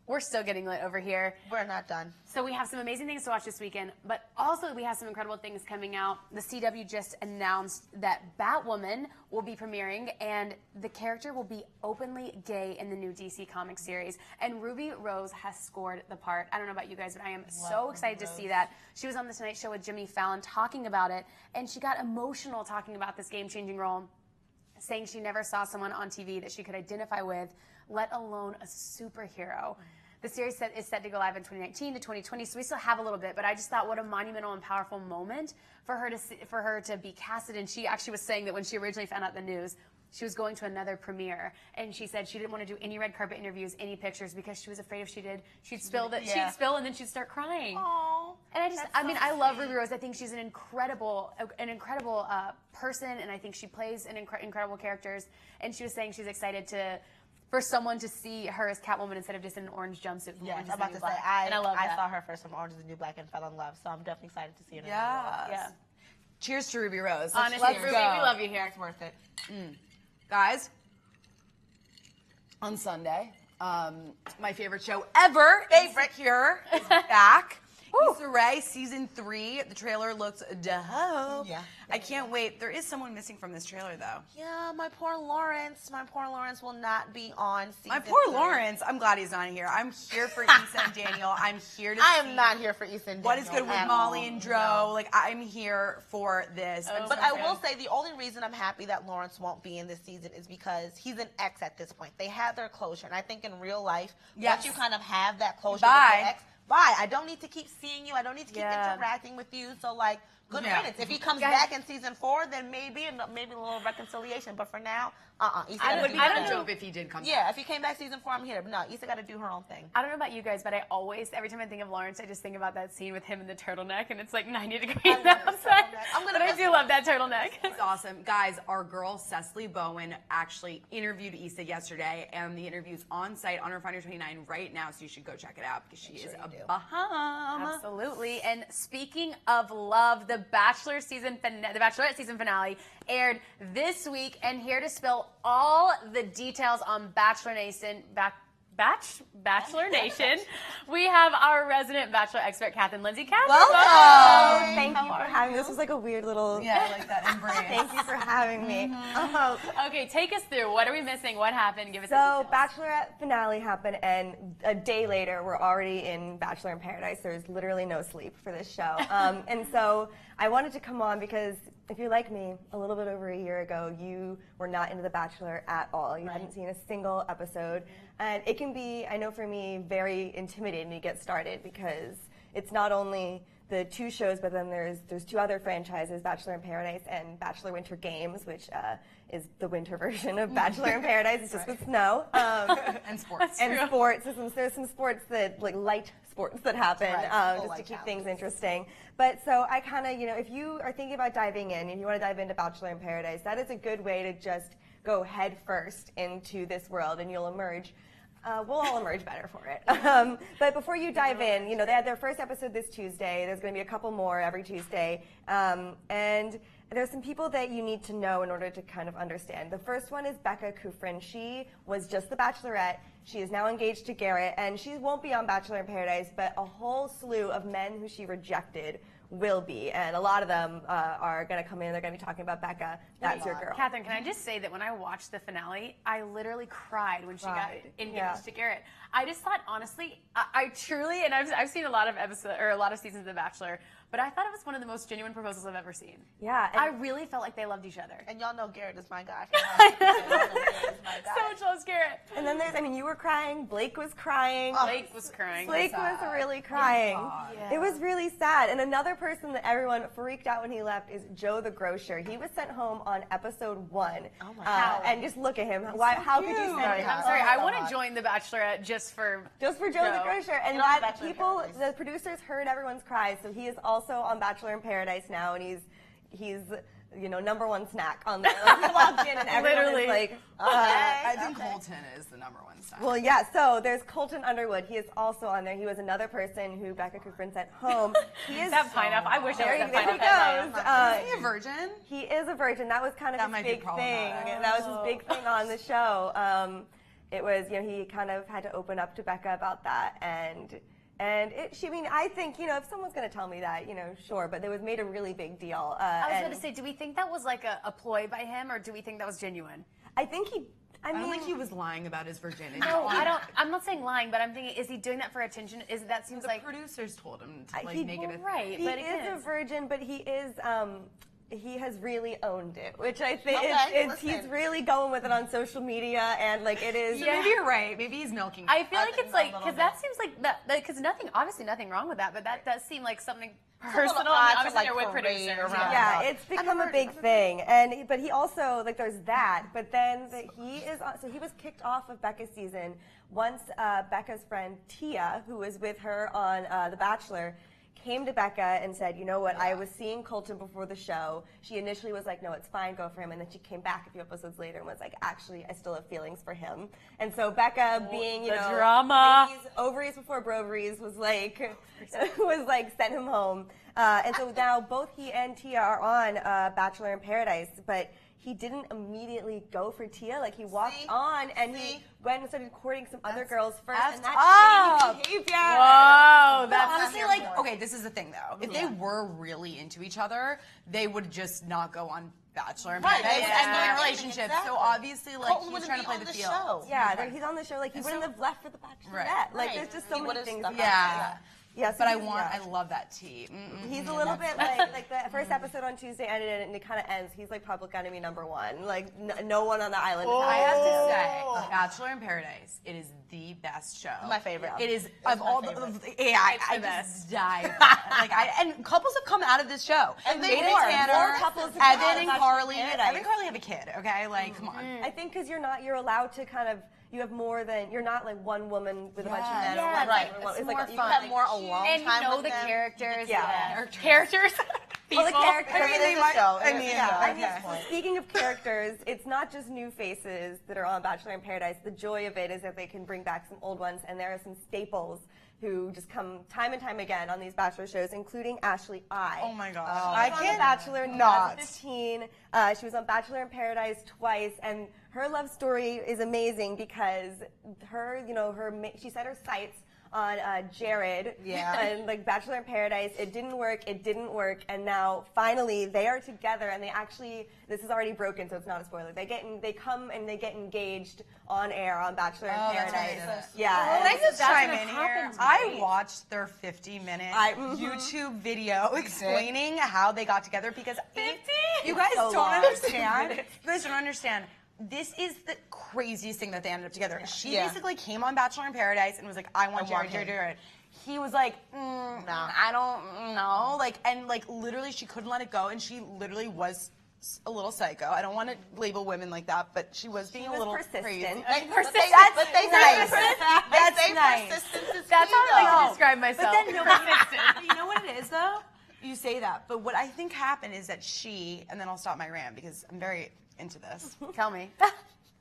We're still getting lit over here. We're not done. So we have some amazing things to watch this weekend, but also we have some incredible things coming out. The CW just announced that Batwoman will be premiering, and the character will be openly gay in the new DC Comics series. And Ruby Rose has scored the part. I don't know about you guys, but I am so excited to see that. She was on the Tonight Show with Jimmy Fallon talking about it, and she got emotional talking about this game-changing role, saying she never saw someone on TV that she could identify with, let alone a superhero. The series is set to go live in 2019 to 2020, so we still have a little bit, but I just thought what a monumental and powerful moment for her to be casted. And she actually was saying that when she originally found out the news, she was going to another premiere, and she said she didn't want to do any red carpet interviews, any pictures, because she was afraid if she did, she'd spill and then she'd start crying. Aww. And I love Ruby Rose. I think she's an incredible person, and I think she plays incredible characters. And she was saying she's excited for someone to see her as Catwoman instead of just in an orange jumpsuit. Yes, I'm about to say, I saw her first from Orange is the New Black and fell in love, so I'm definitely excited to see her. Yeah. Cheers to Ruby Rose. Honestly, Ruby, we love you here. It's worth it. Guys, on Sunday, my favorite show ever, Insecure, is back. Issa Rae, season 3. The trailer looks dope. Yeah. I can't wait. There is someone missing from this trailer, though. Yeah, my poor Lawrence. My poor Lawrence will not be on season My poor 3. Lawrence. I'm glad he's not here. I'm here for Issa and Daniel. I'm here to I am not here for Issa and Daniel. What is good with Molly and Dro? Like, I'm here for this. But I will say the only reason I'm happy that Lawrence won't be in this season is because he's an ex at this point. They had their closure. And I think in real life, once you kind of have that closure with your ex, bye. I don't need to keep seeing you. I don't need to keep interacting with you. So, like, good riddance. If he comes back in season 4, then maybe a little reconciliation. But for now, I would be kind of dope if he did come back. Yeah, if he came back season 4, I'm here. But no, Issa got to do her own thing. I don't know about you guys, but every time I think of Lawrence, I just think about that scene with him in the turtleneck, and it's like 90 degrees outside. But I do love that turtleneck. It's awesome. Guys, our girl Cecily Bowen actually interviewed Issa yesterday, and the interview's on site on Refinery 29 right now, so you should go check it out because she is a bomb. Absolutely. And speaking of love, the Bachelorette season finale aired this week, and here to spill all the details on Bachelor Nation, we have our resident Bachelor expert, Catherine Lindsay. Welcome. Thank you for having me. This was like a weird little... Yeah, I like that embrace. Thank you for having me. Okay, take us through. What are we missing? What happened? Give us So, Bachelorette finale happened, and a day later, we're already in Bachelor in Paradise. There's literally no sleep for this show. And so, I wanted to come on because if you're like me, a little bit over a year ago, you were not into The Bachelor at all. You hadn't seen a single episode. And it can be, I know for me, very intimidating to get started because it's not only the 2 shows, but then there's 2 other franchises, Bachelor in Paradise and Bachelor Winter Games, which is the winter version of Bachelor in Paradise. It's just with snow. And sports. Sports. There's some sports that, like light sports that happen, just to keep things interesting. But so I kind of, if you are thinking about diving in and you want to dive into Bachelor in Paradise, that is a good way to just go head first into this world and you'll emerge. We'll all emerge better for it. But before you dive in, they had their first episode this Tuesday. There's going to be a couple more every Tuesday. And there's some people that you need to know in order to kind of understand. The first one is Becca Kufrin. She was just the Bachelorette. She is now engaged to Garrett, and she won't be on Bachelor in Paradise, but a whole slew of men who she rejected will be, and a lot of them are going to come in. They're going to be talking about Becca. That's your girl. Catherine, can I just say that when I watched the finale, I literally cried when she got engaged to Garrett. I just thought, honestly, I truly, and I've seen a lot of episodes or a lot of seasons of The Bachelor, but I thought it was one of the most genuine proposals I've ever seen. Yeah, I really felt like they loved each other. And y'all know Garrett is my guy. So jealous, Garrett. And then you were crying. Blake was crying. Blake was crying. Blake was really crying. It was really sad. And another person that everyone freaked out when he left is Joe the Grocer. He was sent home on episode 1. Oh my God. And just look at him. How could you send him home? I'm sorry. I want to join the Bachelorette just for Joe the Grocer. And the producers heard everyone's cries, so he is also on Bachelor in Paradise now, and he's #1 snack on there. Like, he walked in and everyone is like, I think Colton is the #1 snack. Well, yeah, so there's Colton Underwood. He is also on there. He was another person who Becca Kufrin sent home. He is that pineapple. I wish I was that there pineapple. he goes. Is he a virgin? He is a virgin. That was kind of his big thing. That was his big thing on the show. It was, he kind of had to open up to Becca about that, I think, if someone's going to tell me that, sure, but it was made a really big deal. I was going to say, do we think that was like a ploy by him, or do we think that was genuine? I think I don't think he was lying about his virginity. No, I'm not saying lying, but I'm thinking, is he doing that for attention? That seems like producers told him to he make it a right. He is a virgin, but he is. he has really owned it, which I think he's listen. really going with it on social media, and like it is. So maybe you're right. Maybe he's milking. I feel like it's like, little because that seems like that, because obviously nothing wrong with that, but that does seem like something little personal. odd to, Obviously like, they're with parade producers. around. Yeah, it's become a big thing, but he also like there's that, but then he was kicked off of Becca's season once Becca's friend Tia, who was with her on The Bachelor, came to Becca and said, you know what, I was seeing Colton before the show. She initially was like, no, it's fine, go for him. And then she came back a few episodes later and was like, actually, I still have feelings for him. And so Becca, being, you know, drama. ovaries before broveries, was like, sent him home. And so now both he and Tia are on Bachelor in Paradise, but he didn't immediately go for Tia. Like, he walked on and he went and started courting some other girls first. And that's shady behavior. Whoa, But that's honestly, like, okay, this is the thing though. If they were really into each other, they would just not go on Bachelor in Paradise and be in a relationship. Exactly. So obviously, like, Colton he's wouldn't trying to be play on the the field. show. Yeah, he's on the show. Like, he wouldn't have left for the Bachelorette. Right. Like, there's just so He many would've things. stuck about Yeah. it. Yeah, so But he's- I love that tea. He's a little bit like the first episode on Tuesday ended and it kind of ends. He's like public enemy number one. Like no one on the island. I have to say, Bachelor in Paradise, it is the best show. My favorite. It is my of all favorite. the I just die. And couples have come out of this show. And Jade more Tanner, couples have come out of Evan and Bachelor Carly. in Paradise. Evan and Carly have a kid. Okay, like come on. I think because you're allowed to kind of. You have more than you're not like one woman with a bunch of men. Yeah, or one right. woman. It's like more you fun. can Have more alone and you time know with the them. characters. Yeah. Characters. Well, the People. characters. I mean, they might. I mean, Yeah. Speaking of characters, it's not just new faces that are on Bachelor in Paradise. The joy of it is that they can bring back some old ones, and there are some staples who just come time and time again on these Bachelor shows, including Ashley I. Oh my gosh. I was on The Bachelor in 2015. She was on Bachelor in Paradise twice, and her love story is amazing because she set her sights on Jared and like Bachelor in Paradise. It didn't work, and now finally they are together, and they actually, this is already broken, so it's not a spoiler. They come and they get engaged on air on Bachelor in Paradise. Yeah. Can I just That's chime what in here? happened to I me. watched their 50-minute YouTube video explaining how they got together because you guys don't understand. You guys don't understand. This is the craziest thing that they ended up together. She basically came on Bachelor in Paradise and was like, I want Jared. He was like, I don't know. Like literally she couldn't let it go, and she literally was a little psycho. I don't want to label women like that, but she was being a little persistent. crazy. That's nice. That's nice. That's how I like to describe myself. But then no, you know what it is though? You say that, but what I think happened is that she, and then I'll stop my rant because I'm very into this. Tell me.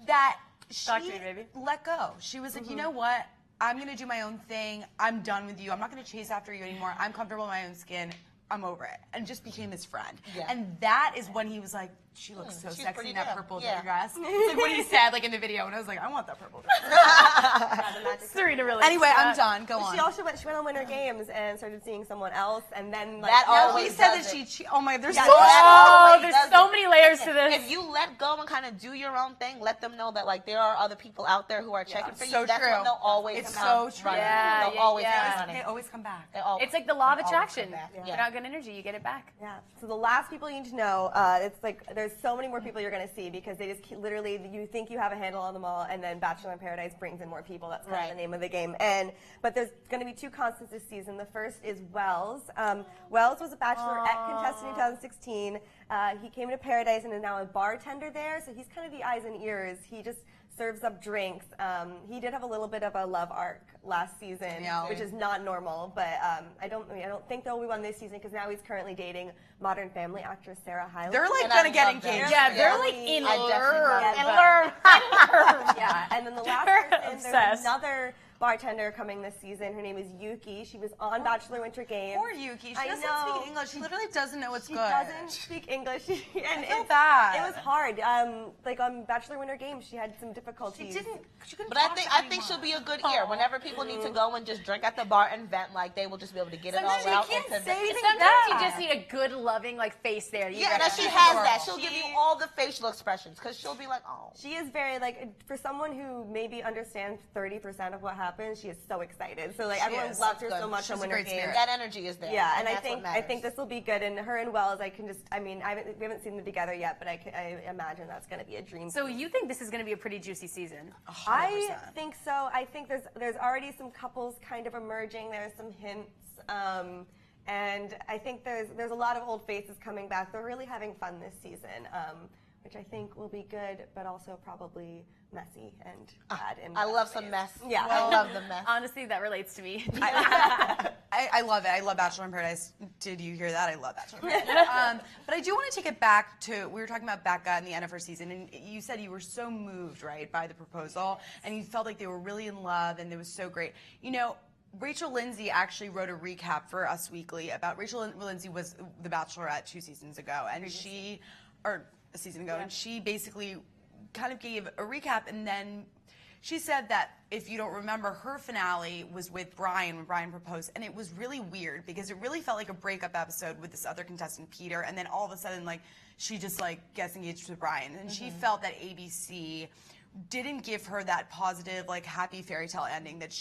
That she Talk to me, baby. let go. She was like, you know what? I'm going to do my own thing. I'm done with you. I'm not going to chase after you anymore. I'm comfortable in my own skin. I'm over it. And just became his friend. Yeah. And that is when he was like, she looks so sexy in that purple dress. It's like what he said like in the video, and I was like, I want that purple dress. Serena really. Anyway, I'm done. Go on. She also went on Winter Games and started seeing someone else, and then like, That No, always he said does that it. she oh my, there's Yeah, so that always there's does so it. many layers to this. If you let go and kind of do your own thing, let them know that like there are other people out there who are checking for you. So That's true. when they'll always It's come so out true. running. Yeah, They'll always yeah. come running. They always come back. It's like the law of They always attraction. come back. Put out good energy, you get it back. Yeah. So the last people you need to know, it's like there's so many more people you're going to see because they just literally, you think you have a handle on them all, and then Bachelor in Paradise brings in more people. That's kind of the name of the game. But there's going to be two constants this season. The first is Wells. Wells was a Bachelorette contestant in 2016. He came to Paradise and is now a bartender there. So he's kind of the eyes and ears. He just serves up drinks. He did have a little bit of a love arc last season, which is not normal. But I don't think they'll be one this season because now he's currently dating Modern Family actress Sarah Hyland. They're like And I gonna get love them. engaged. Yeah, they're like in I definitely love. love And them. learn. Yeah, and then the last They're person, there's obsessed. another bartender coming this season. Her name is Yuki. She was on Bachelor Winter Games. Poor Yuki. She doesn't speak English. She literally doesn't know what's She good. doesn't speak English, and feel bad. It was hard. Like on Bachelor Winter Games, she had some difficulties. She couldn't But I talk think to I think anyone. she'll be a good ear. Whenever people need to go and just drink at the bar and vent, like they will just be able to get Sometimes it all you out. can't into say the- anything Sometimes you bad. just need a good, loving, like face there. Yeah, and she has that. She'll give you all the facial expressions because she'll be like, oh. She is very like for someone who maybe understands 30% of what happens, she is so excited. So like everyone loved her so much on Winter Games. That energy is there. Yeah, and I think this will be good. And her and Wells, we haven't seen them together yet, but I imagine that's going to be a dream. So you think this is going to be a pretty juicy season? 100%. I think so. I think there's already some couples kind of emerging. There's some hints. And I think there's a lot of old faces coming back. They're really having fun this season, which I think will be good, but also probably messy and bad. I love some mess. Yeah, I love the mess. Honestly, that relates to me. I love it. I love Bachelor in Paradise. Did you hear that? I love Bachelor in Paradise. But I do want to take it back to, we were talking about Becca and the end of her season, and you said you were so moved, right, by the proposal, and you felt like they were really in love, and it was so great. You know, Rachel Lindsay actually wrote a recap for Us Weekly about Rachel Lindsay was the Bachelorette 2 seasons ago, and a season ago, and she basically kind of gave a recap, and then she said that if you don't remember, her finale was with Brian when Brian proposed, and it was really weird because it really felt like a breakup episode with this other contestant, Peter, and then all of a sudden, like, she just like gets engaged with Brian, and she felt that ABC didn't give her that positive, like, happy fairy tale ending that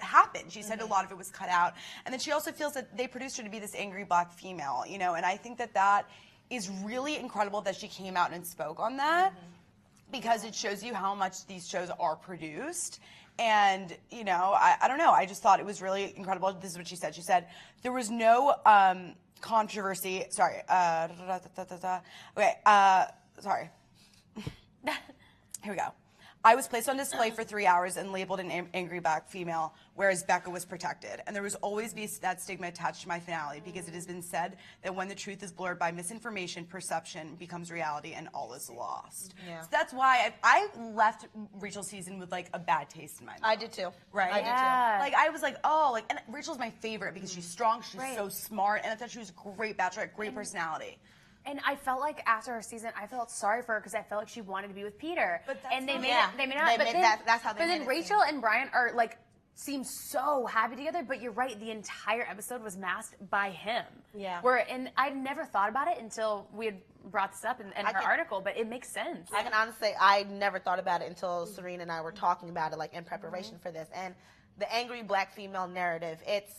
happened. She said a lot of it was cut out, and then she also feels that they produced her to be this angry black female, you know, and I think that is really incredible that she came out and spoke on that because it shows you how much these shows are produced. And, you know, I don't know. I just thought it was really incredible. This is what she said. She said, there was no controversy. Sorry. Okay. Sorry. Here we go. I was placed on display for 3 hours and labeled an angry black female, whereas Becca was protected. And there was always that stigma attached to my finale because it has been said that when the truth is blurred by misinformation, perception becomes reality and all is lost. Yeah. So that's why I left Rachel's season with like a bad taste in my mouth. I did too. Right? I did too. Like I was like, oh, like, and Rachel's my favorite because she's strong, she's so smart, and I thought she was a great bachelorette, great personality. And I felt like after her season, I felt sorry for her because I felt like she wanted to be with Peter. But that's and they not, made it. They made it. That's how they But made then it Rachel and Brian are like seem so happy together. But you're right. The entire episode was masked by him. Yeah. And I never thought about it until we had brought this up in her article. But it makes sense. I can honestly say I never thought about it until Serena and I were talking about it, like in preparation for this. And the angry black female narrative, it's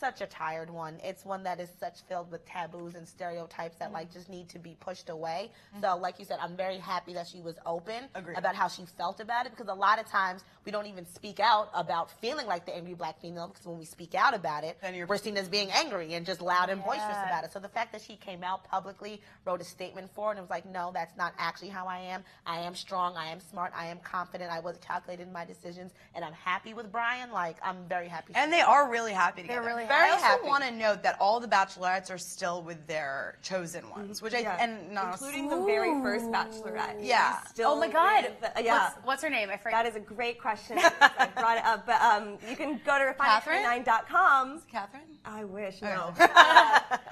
such a tired one. It's one that is such filled with taboos and stereotypes that like just need to be pushed away. So like you said, I'm very happy that she was open about how she felt about it, because a lot of times we don't even speak out about feeling like the angry black female, because when we speak out about it, we're seen as being angry and just loud and boisterous about it. So the fact that she came out publicly, wrote a statement for it, and was like, no, that's not actually how I am. I am strong, I am smart, I am confident, I was calculated in my decisions, and I'm happy with Brian. Like, I'm very happy. And they are really happy together. They're really I also want to note that all the bachelorettes are still with their chosen ones, which including the very first bachelorette. Yeah. Oh my God. What's her name? I forgot. That is a great question. I brought it up, but you can go to refinement29.com. Catherine? I wish. No.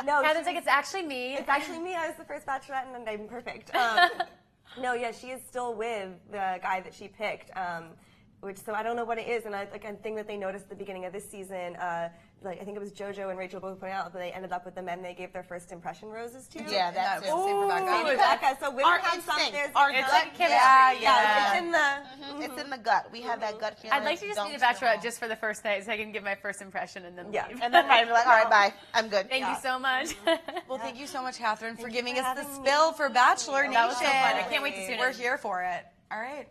No. Catherine's like, it's actually me. It's actually me. I was the first bachelorette, and I'm perfect. No, yeah, she is still with the guy that she picked. So I don't know what it is, and I think that they noticed at the beginning of this season, I think it was JoJo and Rachel both pointed out that they ended up with the men they gave their first impression roses to. Yeah, that's it. Same for Becca. Becca. So women have some. Our gut chemistry. It's in the. It's in the gut. We have that gut feeling. I'd like to just be a bachelorette just for the first night, so I can give my first impression and then leave. And then I'd be like, all right, bye. I'm good. Thank you so much. Well, thank you so much, Catherine, for giving us the spill for Bachelor Nation. That was so fun. I can't wait to see it. We're here for it. All right.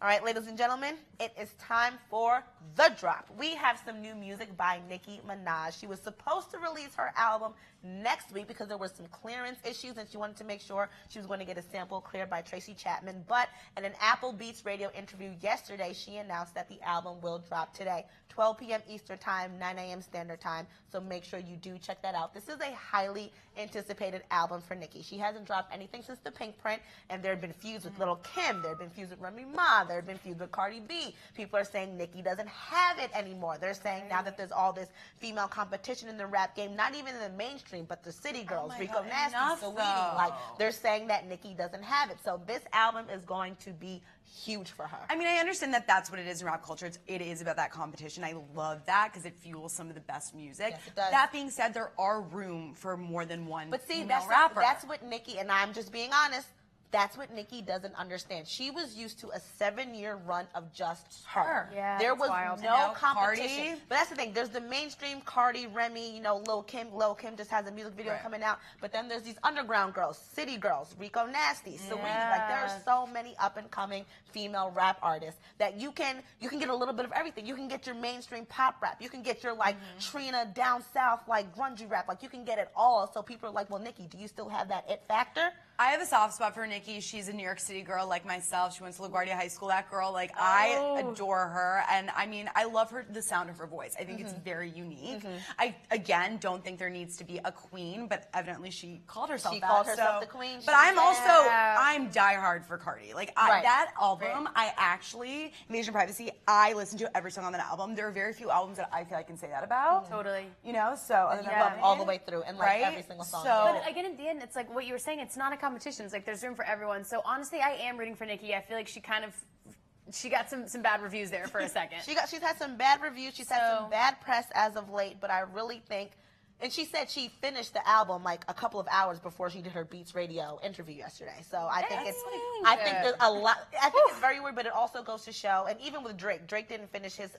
All right, ladies and gentlemen, it is time for The Drop. We have some new music by Nicki Minaj. She was supposed to release her album next week because there were some clearance issues, and she wanted to make sure she was going to get a sample cleared by Tracy Chapman. But in an Apple Beats radio interview yesterday, she announced that the album will drop today, 12 p.m. Eastern Time, 9 a.m. Standard Time. So make sure you do check that out. This is a highly anticipated album for Nicki. She hasn't dropped anything since the Pink Print, and there have been feuds with Lil' Kim. There have been feuds with Remy Ma. There have been feuds with Cardi B. People are saying Nicki doesn't have it anymore. They're saying now that there's all this female competition in the rap game, not even in the mainstream, but the city girls, Rico Nasty, Saweetie. Like, they're saying that Nicki doesn't have it. So this album is going to be huge for her. I mean, I understand that that's what it is in rap culture. It is about that competition. I love that because it fuels some of the best music. Yes, it does. That being said, there are room for more than one But see, rapper. That's what Nicki, and I'm just being honest, That's what Nicki doesn't understand. She was used to a 7-year run of just her. Yeah, there that's was wild. no competition. Cardi. But that's the thing. There's the mainstream Cardi, Remy, you know, Lil Kim. Lil Kim just has a music video coming out. But then there's these underground girls, city girls, Rico Nasty, Saweetie. Like there are so many up and coming female rap artists that you can get a little bit of everything. You can get your mainstream pop rap. You can get your like Trina down south like grungy rap. Like you can get it all. So people are like, well, Nicki, do you still have that it factor? I have a soft spot for Nicki. She's a New York City girl like myself. She went to LaGuardia High School. That girl, like, I adore her. And I mean, I love the sound of her voice. I think it's very unique. I, again, don't think there needs to be a queen, but evidently she called herself She that. called herself the queen. But I'm diehard for Cardi. Like, that album, I actually, Invasion of Privacy, I listen to every song on that album. There are very few albums that I feel I can say that about. Totally. You know, so other than Love all the way through and like every single song. So, But again, at the end, it's like what you were saying. It's not a competition. It's like there's room for everyone. So honestly, I am rooting for Nicki. I feel like she got some bad reviews there for a second. She's had some bad reviews. She's had some bad press as of late. But I really think. And she said she finished the album like a couple of hours before she did her Beats Radio interview yesterday. So I think there's a lot. I think it's very weird, but it also goes to show. And even with Drake didn't finish his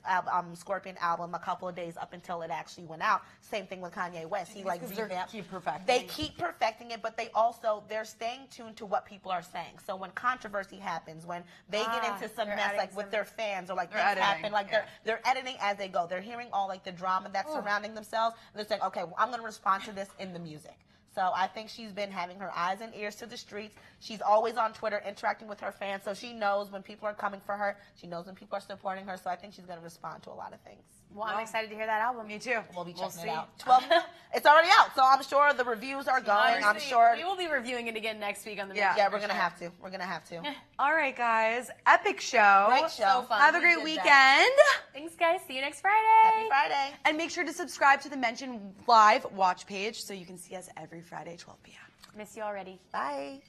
Scorpion album a couple of days up until it actually went out. Same thing with Kanye West. He like revamped. They keep perfecting it, but they're staying tuned to what people are saying. So when controversy happens, when they get into some mess like with their fans or like things happen, like they're editing as they go. They're hearing all like the drama that's surrounding themselves. And they're saying, okay, I'm going to respond to this in the music. So I think she's been having her eyes and ears to the streets. She's always on Twitter interacting with her fans, so she knows when people are coming for her. She knows when people are supporting her, so I think she's going to respond to a lot of things. Well, I'm excited to hear that album. Me too. We'll be checking it out. 12. It's already out, so I'm sure the reviews are going. I'm sure we will be reviewing it again next week on the Yeah, we're going to have to. We're going to have to. All right, guys. Epic show. Great show. So fun. Have a great weekend. Thanks, guys. See you next Friday. Happy Friday. And make sure to subscribe to the Mention Live watch page so you can see us every Friday, 12 p.m. Miss you already. Bye.